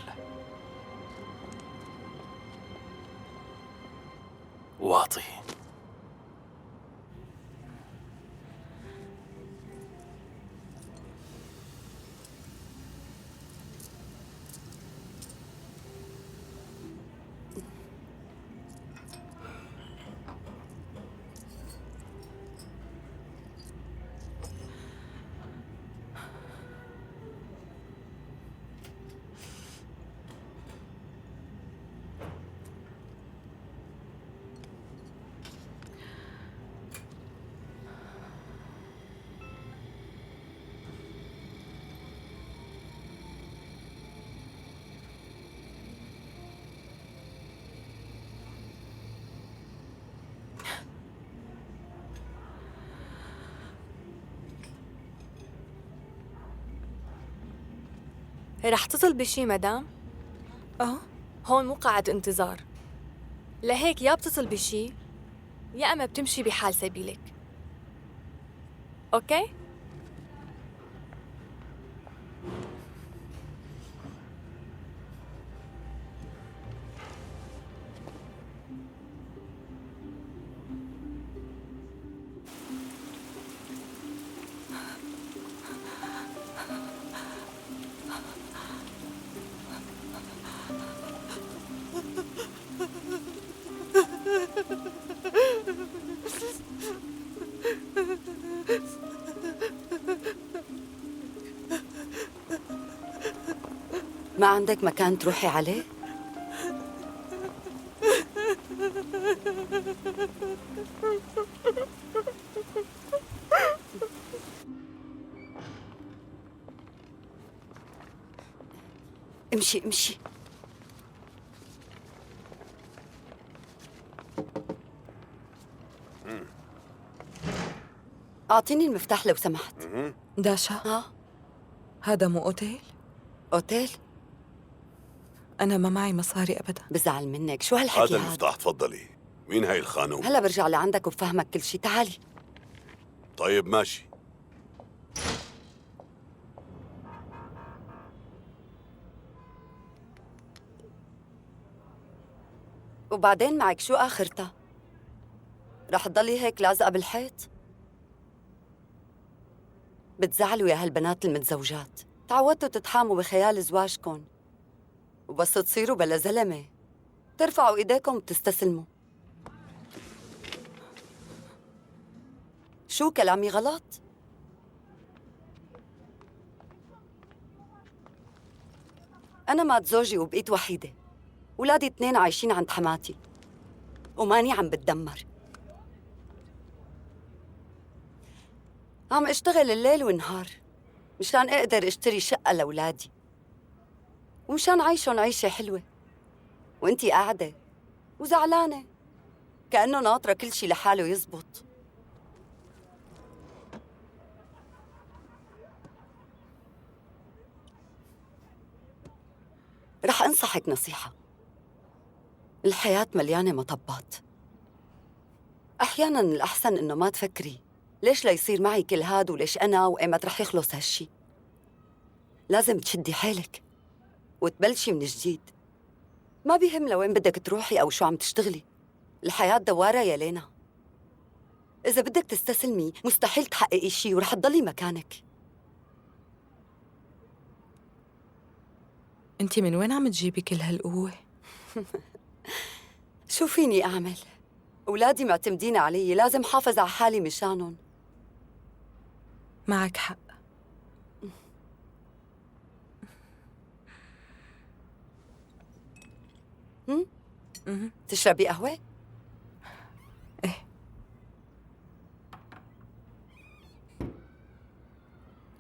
واطي. رح تصل بشي مدام؟ هون مو قاعة انتظار، لهيك يا بتصل بشي يا أما بتمشي بحال سبيلك. أوكي؟ ما عندك مكان تروحي عليه؟ امشي امشي. أعطيني المفتاح لو سمحت. داشا، هذا مو أوتيل؟ أوتيل؟ أنا ما معي مصاري أبدا. بزعل منك، شو هالحكي هذا المفتاح، تفضلي. مين هاي الخانوم؟ هلا برجع لعندك وبفهمك كل شي، تعالي. طيب ماشي. وبعدين معك شو آخرتها؟ رح تضلي هيك لازقة بالحيط؟ بتزعلوا يا هالبنات المتزوجات، تعودتوا تتحاموا بخيال زواجكم، وبس تصيروا بلا زلمة ترفعوا ايديكم وتستسلموا. شو كلامي غلط؟ أنا مات زوجي وبقيت وحيدة، ولادي 2 عايشين عند حماتي، وماني عم بتدمر. عم اشتغل الليل والنهار مشان اقدر اشتري شقة لأولادي، ومشان عيشهم عيشة حلوة، وانتي قاعدة وزعلانة كأنه ناطرة كل شي لحاله يزبط. رح أنصحك نصيحة، الحياة مليانة مطبات. أحياناً الأحسن إنه ما تفكري ليش لا يصير معي كل هاد وليش أنا وإيمت رح يخلص هالشي. لازم تشدي حيلك وتبلشي من جديد. ما بيهم لوين بدك تروحي أو شو عم تشتغلي، الحياة دوارة يا لينا. إذا بدك تستسلمي مستحيل تحققي شي ورح تضلي مكانك. أنتِ من وين عم تجيبي كل هالقوة؟ شو فيني أعمل؟ أولادي معتمدين علي، لازم حافظ على حالي مشانهم. معك حق. تشربي قهوة؟ إيه.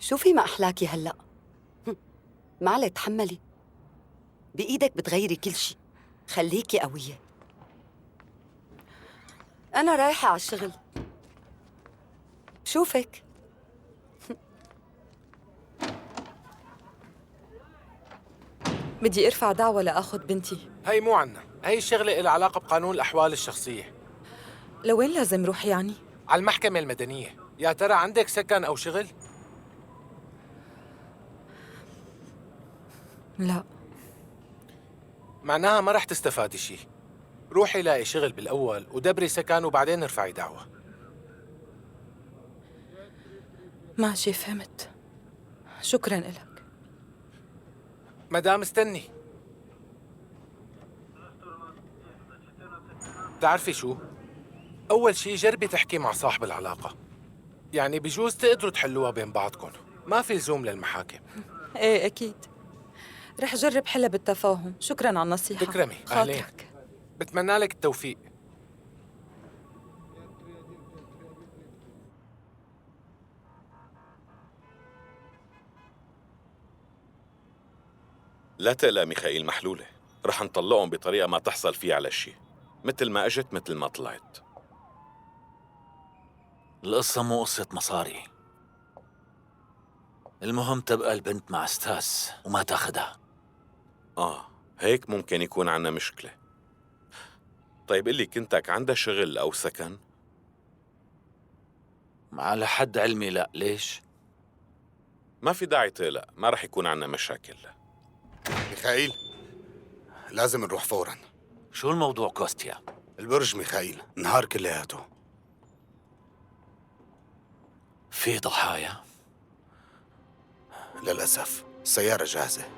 شوفي ما أحلاكي هلأ. معلي تحملي، بإيدك بتغيري كل شي. خليكي قوية. أنا رايحة على الشغل. بشوفك. بدي ارفع دعوة لآخذ بنتي. هي مو عنا، هي الشغلة إلها علاقة بقانون الأحوال الشخصية. لوين لازم روح يعني؟ على المحكمة المدنية. يا ترى عندك سكن أو شغل؟ لا. معناها ما رح تستفادي شيء. روحي لاقي شغل بالأول ودبري سكن وبعدين ارفعي دعوة. ماشي فهمت. شكراً لك. مدام استني. بتعرفي شو؟ أول شي جربي تحكي مع صاحب العلاقة. يعني بجوز تقدروا تحلوها بين بعضكم. ما في لزوم للمحاكم. ايه أكيد. رح جرب حلها بالتفاهم. شكراً على النصيحة. تكرمي. أهلين. بتمنى لك التوفيق. لا تقلق ميخائيل، محلولة. رح نطلقهم بطريقة ما تحصل فيها على شيء. مثل ما اجت مثل ما طلعت. القصة مو قصة مصاري. المهم تبقى البنت مع استاذ وما تاخدها. هيك ممكن يكون عنا مشكلة. طيب قلي كنتك عندها شغل أو سكن؟ على حد علمي لا. ليش؟ ما في داعي تقلق، ما رح يكون عنا مشاكل. ميخائيل، لازم نروح فورا. شو الموضوع كوستيا؟ البرج ميخائيل، نهار كلياته. في ضحايا؟ للأسف. السيارة جاهزة.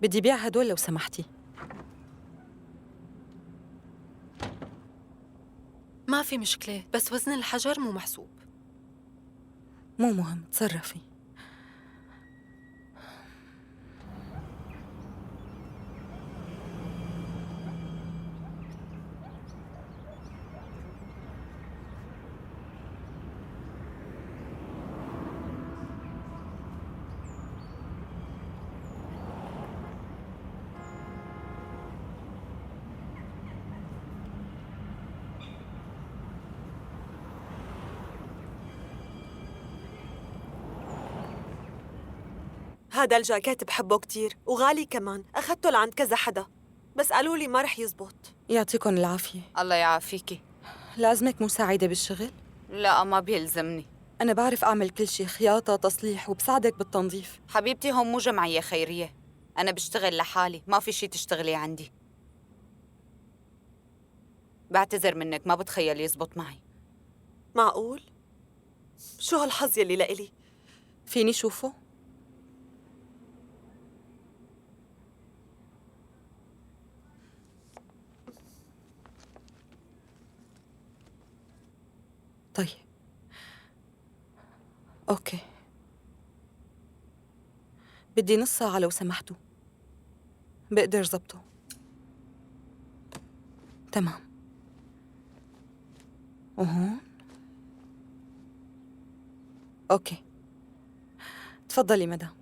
بدي بيع هدول لو سمحتي. ما في مشكلة، بس وزن الحجر مو محسوب. مو مهم، تصرفي. هذا الجاكيت بحبه كتير وغالي كمان. أخذته لعند كذا حدا بس قالوا لي ما رح يزبط. يعطيكم العافية. الله يعافيكي. لازمك مساعدة بالشغل؟ لا ما بيلزمني. أنا بعرف أعمل كل شيء، خياطة، تصليح، وبساعدك بالتنظيف. حبيبتي هون مو جمعية خيرية، أنا بشتغل لحالي، ما في شي تشتغلي عندي. بعتذر منك، ما بتخيل يزبط معي. معقول؟ شو هالحظ يلي لإلي؟ فيني شوفه؟ طيب أوكي. بدي نص ساعة لو سمحتوا. بقدر زبطه. تمام. وهون. أوكي. تفضلي مدام.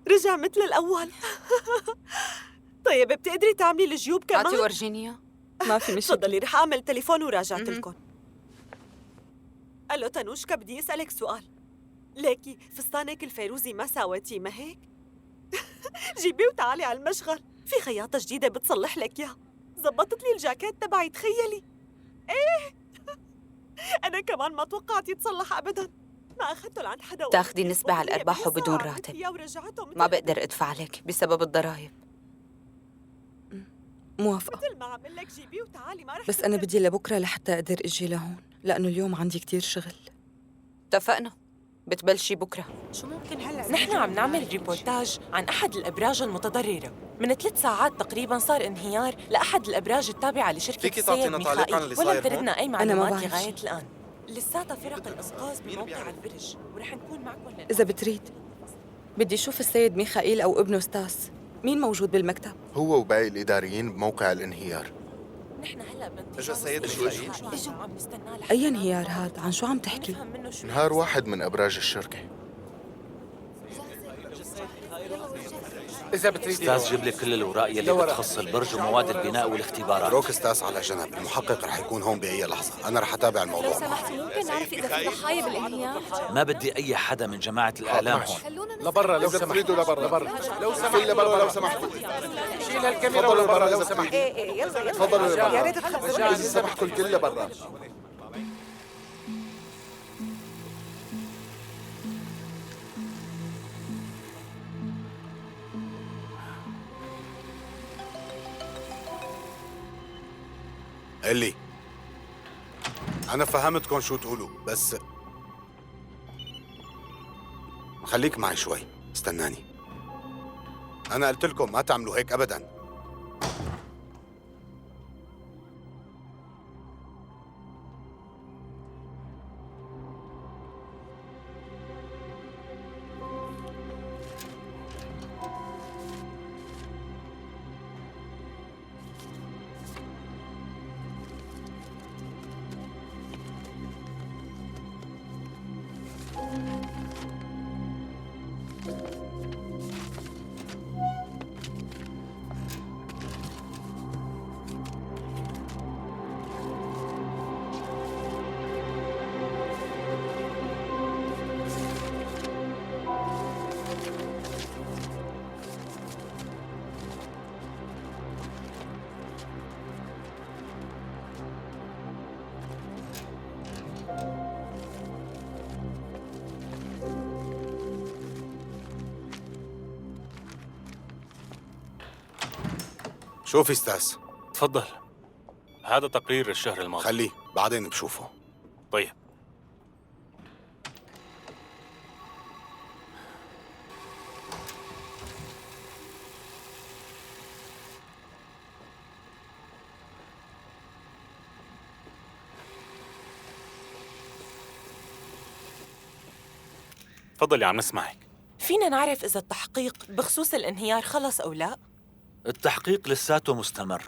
رجع مثل الأول. طيب بتقدري تعملي الجيوب كمان؟ هاتي ورجينيا. ما في مشكلة. تفضلي، رح أعمل تليفون وراجعت لكم. ألو تنوشكا، بدي أسألك سؤال. ليكي فستانك الفيروزي ما ساويتيه ما هيك؟ جيبيه وتعالي على المشغل، في خياطة جديدة بتصلح لك إياه. زبطت لي الجاكيت تبعي، تخيلي. إيه أنا كمان ما توقعت يتصلح أبداً. ما أخذته لعند حدا. تاخدي نسبة على الأرباح وبدون راتب. ما بقدر أدفع لك بسبب الضرائب. موافقة. مثل ما عمل لك جيبيه وتعالي، ما رح. بس أنا بدي لبكرة لحتى أقدر أجي لهون، لأنه اليوم عندي كتير شغل. اتفقنا. بتبلشي بكرة. شو ممكن هلا؟ نحن عم نعمل ريبورتاج عن أحد الأبراج المتضررة. من 3 ساعات تقريباً صار انهيار لأحد الأبراج التابعة لشركة فيكي السيد تعطينا تعليق عن اللي ميخائيل، ولم صاير تردنا أي أنا ما معلومات بعرف لغاية شي. الآن. لساتها فرق الإنقاذ بموقع البرج، ورح نكون معكم إذا بتريد بدي أشوف السيد ميخائيل أو ابنه ستاس. مين موجود بالمكتب؟ هو وباقي الإداريين بموقع الانهيار. نحن هلا إجا السيد ميخائيل. عم نستناه لحتى أي انهيار هاد؟ عن شو عم تحكي؟ نفهم منه شو انهار واحد من أبراج الشركة. إذا بتريد استاذ جيب لي كل الأوراق يلي بتخص البرج ومواد البناء والاختبارات. روك ستاس على جنب، المحقق رح يكون هون بأي لحظة. أنا رح أتابع لو الموضوع. سمحتي ممكن نعرف إذا في ضحايا بالانهيار؟ ما بدي أي حدا من جماعة الإعلام هون. لبرا لو سمحت. تريدوا لبرا لو سمحت لبرا لو سمحت. شيل الكاميرا ولبرا لو سمحت. يلا تفضلوا يا ريت تخبروني. إذا سمحتوا الكل لبرا. اللي أنا فهمتكم شو تقولوا، بس خليك معي شوي، استناني. أنا قلت لكم ما تعملوا هيك أبداً. شوفي ستاس. تفضل. هذا تقرير الشهر الماضي. خليه بعدين بشوفه. طيب. تفضلي عم نسمعك. فينا نعرف إذا التحقيق بخصوص الانهيار خلص أو لا؟ التحقيق لساته مستمر،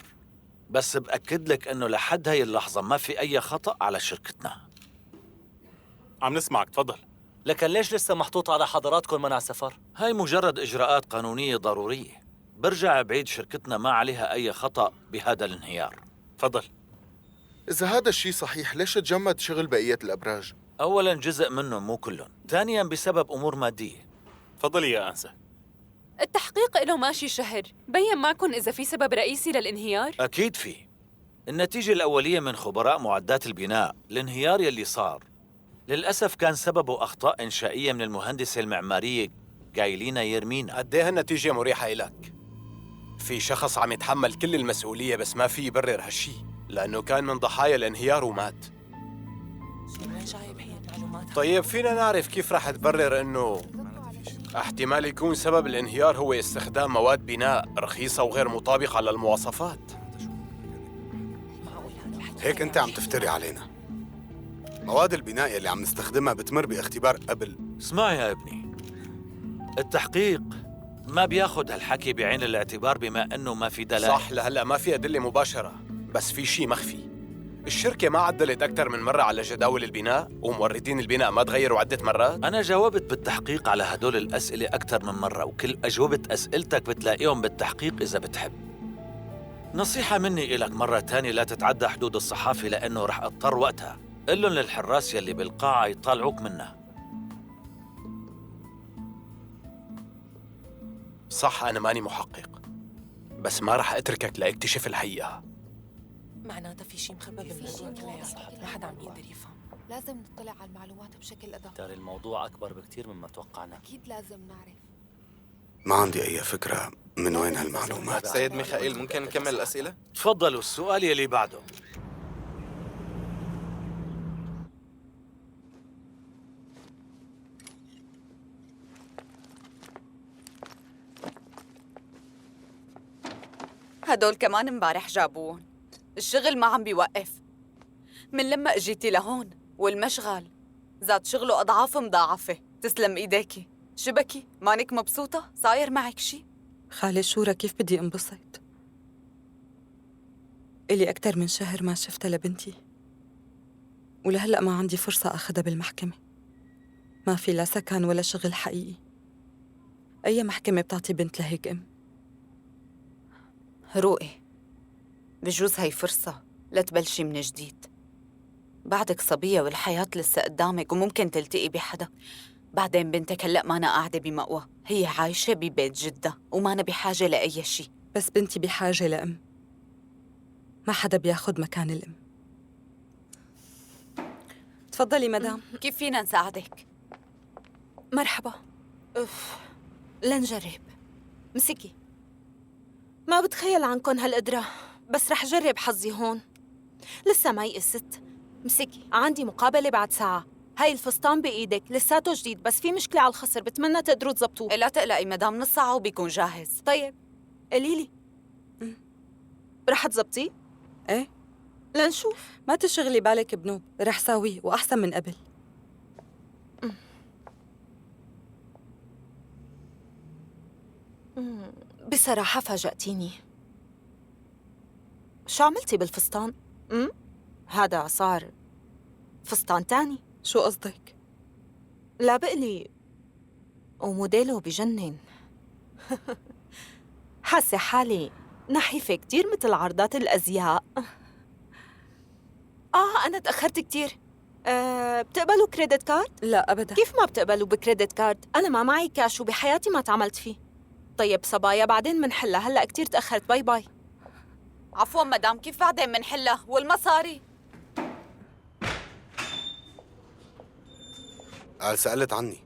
بس بأكد لك إنه لحد هاي اللحظة ما في أي خطأ على شركتنا. عم نسمعك، تفضل. لكن ليش لسه محطوط على حضراتكم منع سفر؟ هاي مجرد إجراءات قانونية ضرورية. برجع بعيد شركتنا ما عليها أي خطأ بهذا الانهيار. تفضل. إذا هذا الشيء صحيح ليش تجمد شغل بقية الأبراج؟ أولاً جزء منهم مو كلهم، ثانياً بسبب أمور مادية. تفضلي يا أنسة. التحقيق له ماشي شهر، بين معكم إذا في سبب رئيسي للانهيار؟ أكيد في. النتيجة الأولية من خبراء معدات البناء، الانهيار يلي صار للأسف كان سببه أخطاء إنشائية من المهندسة المعمارية جايلينا يرمينا. قد ايه النتيجة مريحة إلك؟ في شخص عم يتحمل كل المسؤولية بس ما في يبرر هالشي لأنه كان من ضحايا الانهيار ومات. طيب فينا نعرف كيف رح تبرر إنه احتمال يكون سبب الانهيار هو استخدام مواد بناء رخيصة وغير مطابقة للمواصفات؟ هيك أنت عم تفتري علينا. مواد البناء اللي عم نستخدمها بتمر باختبار قبل. اسمع يا ابني، التحقيق ما بياخد هالحكي بعين الاعتبار بما أنه ما في دلائل. صح، لهلأ ما في أدلة مباشرة، بس في شيء مخفي. الشركة ما عدلت أكثر من مرة على جداول البناء، وموردين البناء ما تغيروا عدة مرات؟ أنا جاوبت بالتحقيق على هدول الأسئلة أكثر من مرة، وكل أجوبة أسئلتك بتلاقيهم بالتحقيق إذا بتحب. نصيحة مني إلك مرة تانية لا تتعدى حدود الصحافة، لأنه رح اضطر وقتها قل لهم للحراس يلي بالقاعة يطالعوك منها. صح، أنا ماني محقق، بس ما رح أتركك لأكتشف الحقيقة. معناتها في شيء مخبى بالموضوع كلياته، ما حدا عم يقدر يفهم. لازم نطلع على المعلومات بشكل أدق. ترى الموضوع أكبر بكتير مما توقعنا. أكيد لازم نعرف. ما عندي أي فكرة من وين هالمعلومات. سيد ميخائيل ممكن نكمل الأسئلة؟ تفضلوا، السؤال يلي بعده. هدول كمان امبارح جابوهم. الشغل ما عم بيوقف من لما اجيتي لهون، والمشغل زاد شغله أضعاف مضاعفة. تسلم إيديكي. شبكي مانك مبسوطة؟ صاير معك شي؟ خالي شورى كيف بدي انبسط؟ إلي أكتر من شهر ما شفتها لبنتي، ولهلأ ما عندي فرصة أخدها بالمحكمة. ما في لا سكن ولا شغل حقيقي. أي محكمة بتعطي بنت لهيك أم؟ روقي، بجوز هاي فرصة لتبلشي من جديد. بعدك صبية والحياة لسه قدامك، وممكن تلتقي بحدا. بعدين بنتك هلأ مانا قاعدة بمأوى، هي عايشة ببيت جدة ومانا بحاجة لأي شي. بس بنتي بحاجة لأم، ما حدا بياخد مكان الأم. تفضلي مدام. كيف فينا نساعدك؟ مرحبا. لنجرب. مسكي. ما بتخيل عنكن هالقدرة، بس رح جرب حظي هون. لسه ما يئست. مسكي، عندي مقابلة بعد ساعة. هاي الفستان بإيدك، لساته جديد بس في مشكلة على الخصر، بتمنى تقدروا تزبطوه. لا تقلقي مدام، نص ساعة وبيكون جاهز. طيب، قليلي رح تزبطيه؟ ايه لنشوف. ما تشغلي بالك بنوب، رح ساويه وأحسن من قبل. بصراحة فاجأتيني. شو عملتي بالفستان؟ هذا صار فستان تاني. شو قصدك؟ لا بقلي، وموديله بجنن. حاسة حالي نحيفة كتير مثل عرضات الأزياء. أنا تأخرت كتير. بتقبلوا كريدت كارد؟ لا أبدا. كيف ما بتقبلوا بكريدت كارد؟ أنا ما معي كاش وبحياتي ما تعاملت فيه. طيب صبايا، بعدين منحلها، هلأ كتير تأخرت. باي باي. عفوا مدام، كيف بعدين منحلها؟ والمصاري؟ قال سألت عني.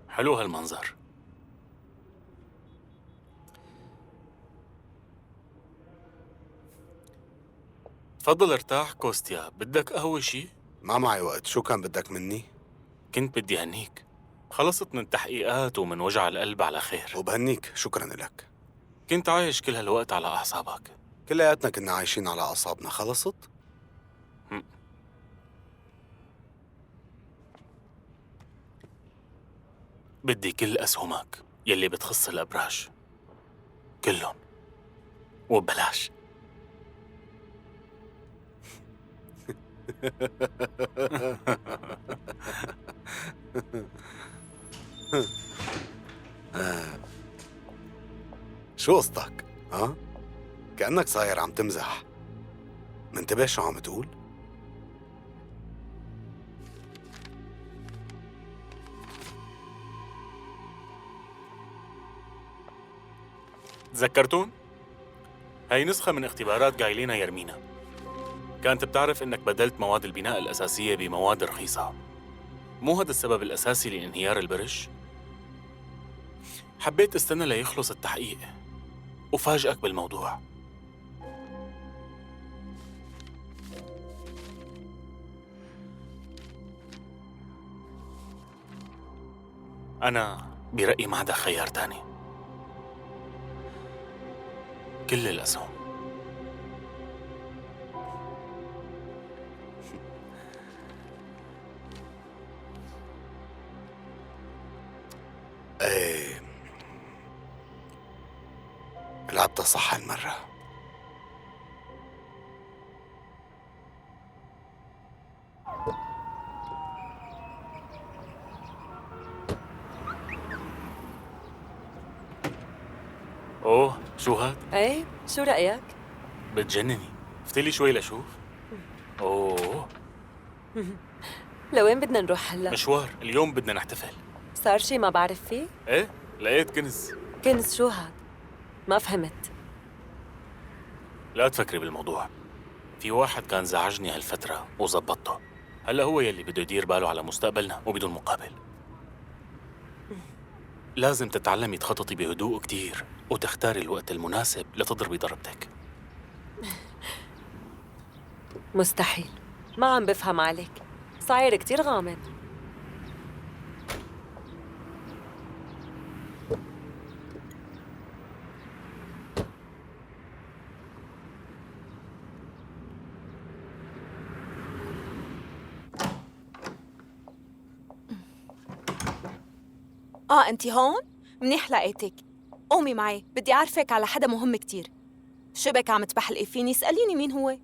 حلو هالمنظر. تفضل ارتاح كوستيا، بدك قهوة شي؟ ما معي وقت، شو كان بدك مني؟ كنت بدي هنيك، خلصت من التحقيقات ومن وجع القلب على خير. وبهنيك، شكرا لك. كنت عايش كل هالوقت على أعصابك. كلياتنا كنا عايشين على أعصابنا. خلصت؟ بدي كل أسهمك يلي بتخص الأبراج كلهم وببلاش. شو قصدك؟ كأنك صاير عم تمزح. منتبه شو عم تقول؟ تذكرتون؟ هاي نسخة من اختبارات جايلينا يرمينا. كانت بتعرف إنك بدلت مواد البناء الأساسية بمواد رخيصة. مو هذا السبب الأساسي لانهيار البرج؟ حبيت استنى ليخلص التحقيق وفاجئك بالموضوع. أنا برأيي ما عدا خيار تاني. كل الأسهم. ايه، لعبتها صح هالمرة. أوه، شو هاد؟ ايه، شو رأيك؟ بتجنني. فتلي شوي لشوف. أوه، لوين بدنا نروح هلا؟ مشوار، اليوم بدنا نحتفل. صار شي ما بعرف فيه؟ إيه، لقيت كنز. كنز شو هاد؟ ما فهمت. لا تفكري بالموضوع. في واحد كان زعجني هالفترة وزبطته. هلا هو يلي بده يدير باله على مستقبلنا وبدون مقابل. لازم تتعلمي تخططي بهدوء كتير وتختاري الوقت المناسب لتضربي ضربتك. مستحيل، ما عم بفهم عليك، صاير كتير غامض. أنتِ هون؟ منيح لقيتك. قومي معي، بدي أعرفك على حدا مهم كتير. شبك عم تبحلقي فيني؟ اسأليني مين هو؟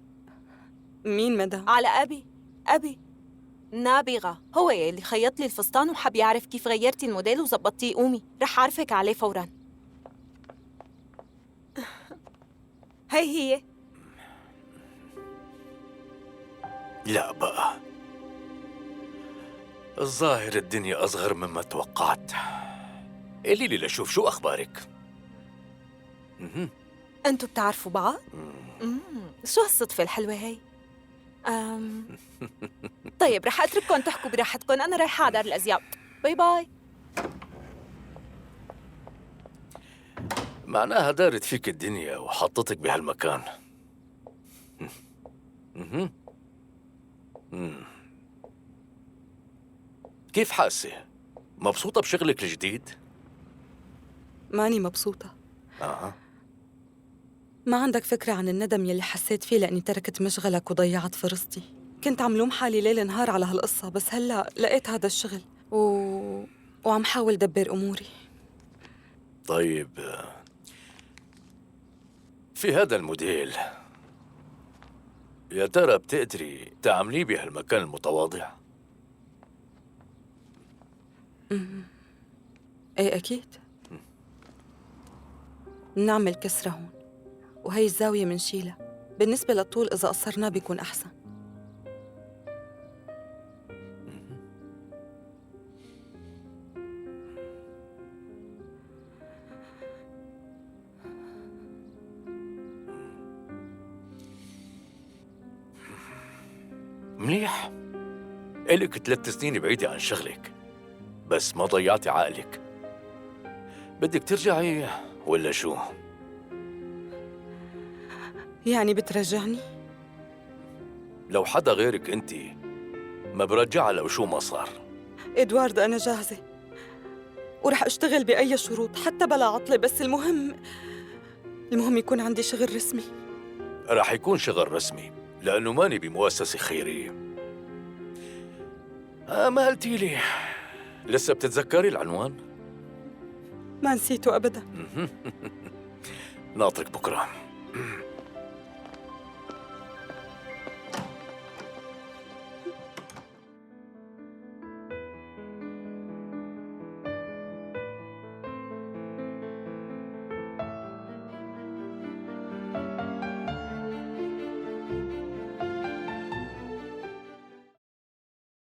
مين مدام؟ على أبي نابغة، هو يلي خيط لي الفستان وحب يعرف كيف غيرتي الموديل وزبطتيه. قومي، رح أعرفك عليه فوراً. هي لا بقى، الظاهر الدنيا أصغر مما توقعت. قولي لي لشوف شو أخبارك. أنتوا بتعرفوا بعض؟ شو هالصدفة الحلوة هي؟ طيب رح أترككم تحكوا براحتكم، أنا رايحة على دار الأزياء. باي باي. معناها دارت فيك الدنيا وحطتك بهالمكان. كيف حاسة؟ مبسوطة بشغلك الجديد؟ ماني مبسوطة. ما عندك فكرة عن الندم يلي حسيت فيه لأني تركت مشغلك وضيعت فرصتي. كنت عم لوم حالي ليل نهار على هالقصة، بس هلأ لقيت هذا الشغل وعم حاول دبر أموري. طيب، في هذا الموديل يا ترى بتقدري تعمليه بهالمكان المتواضع؟ ايه أكيد. نعمل كسرة هون وهي الزاوية منشيلها. بالنسبة للطول إذا قصرناه بيكون أحسن. منيح. إلك 3 سنين بعيدة عن شغلك، بس ما ضيعتي عقلك. بدك ترجعي ولا شو؟ يعني بترجعني؟ لو حدا غيرك انت ما برجعها لو شو ما صار. إدوارد أنا جاهزة ورح أشتغل بأي شروط حتى بلا عطلة، بس المهم يكون عندي شغل رسمي. رح يكون شغل رسمي لأنه ماني بمؤسسة خيرية. ما قلتي لي لسه بتتذكري العنوان؟ ما نسيته أبدا. ناطرك بكرة.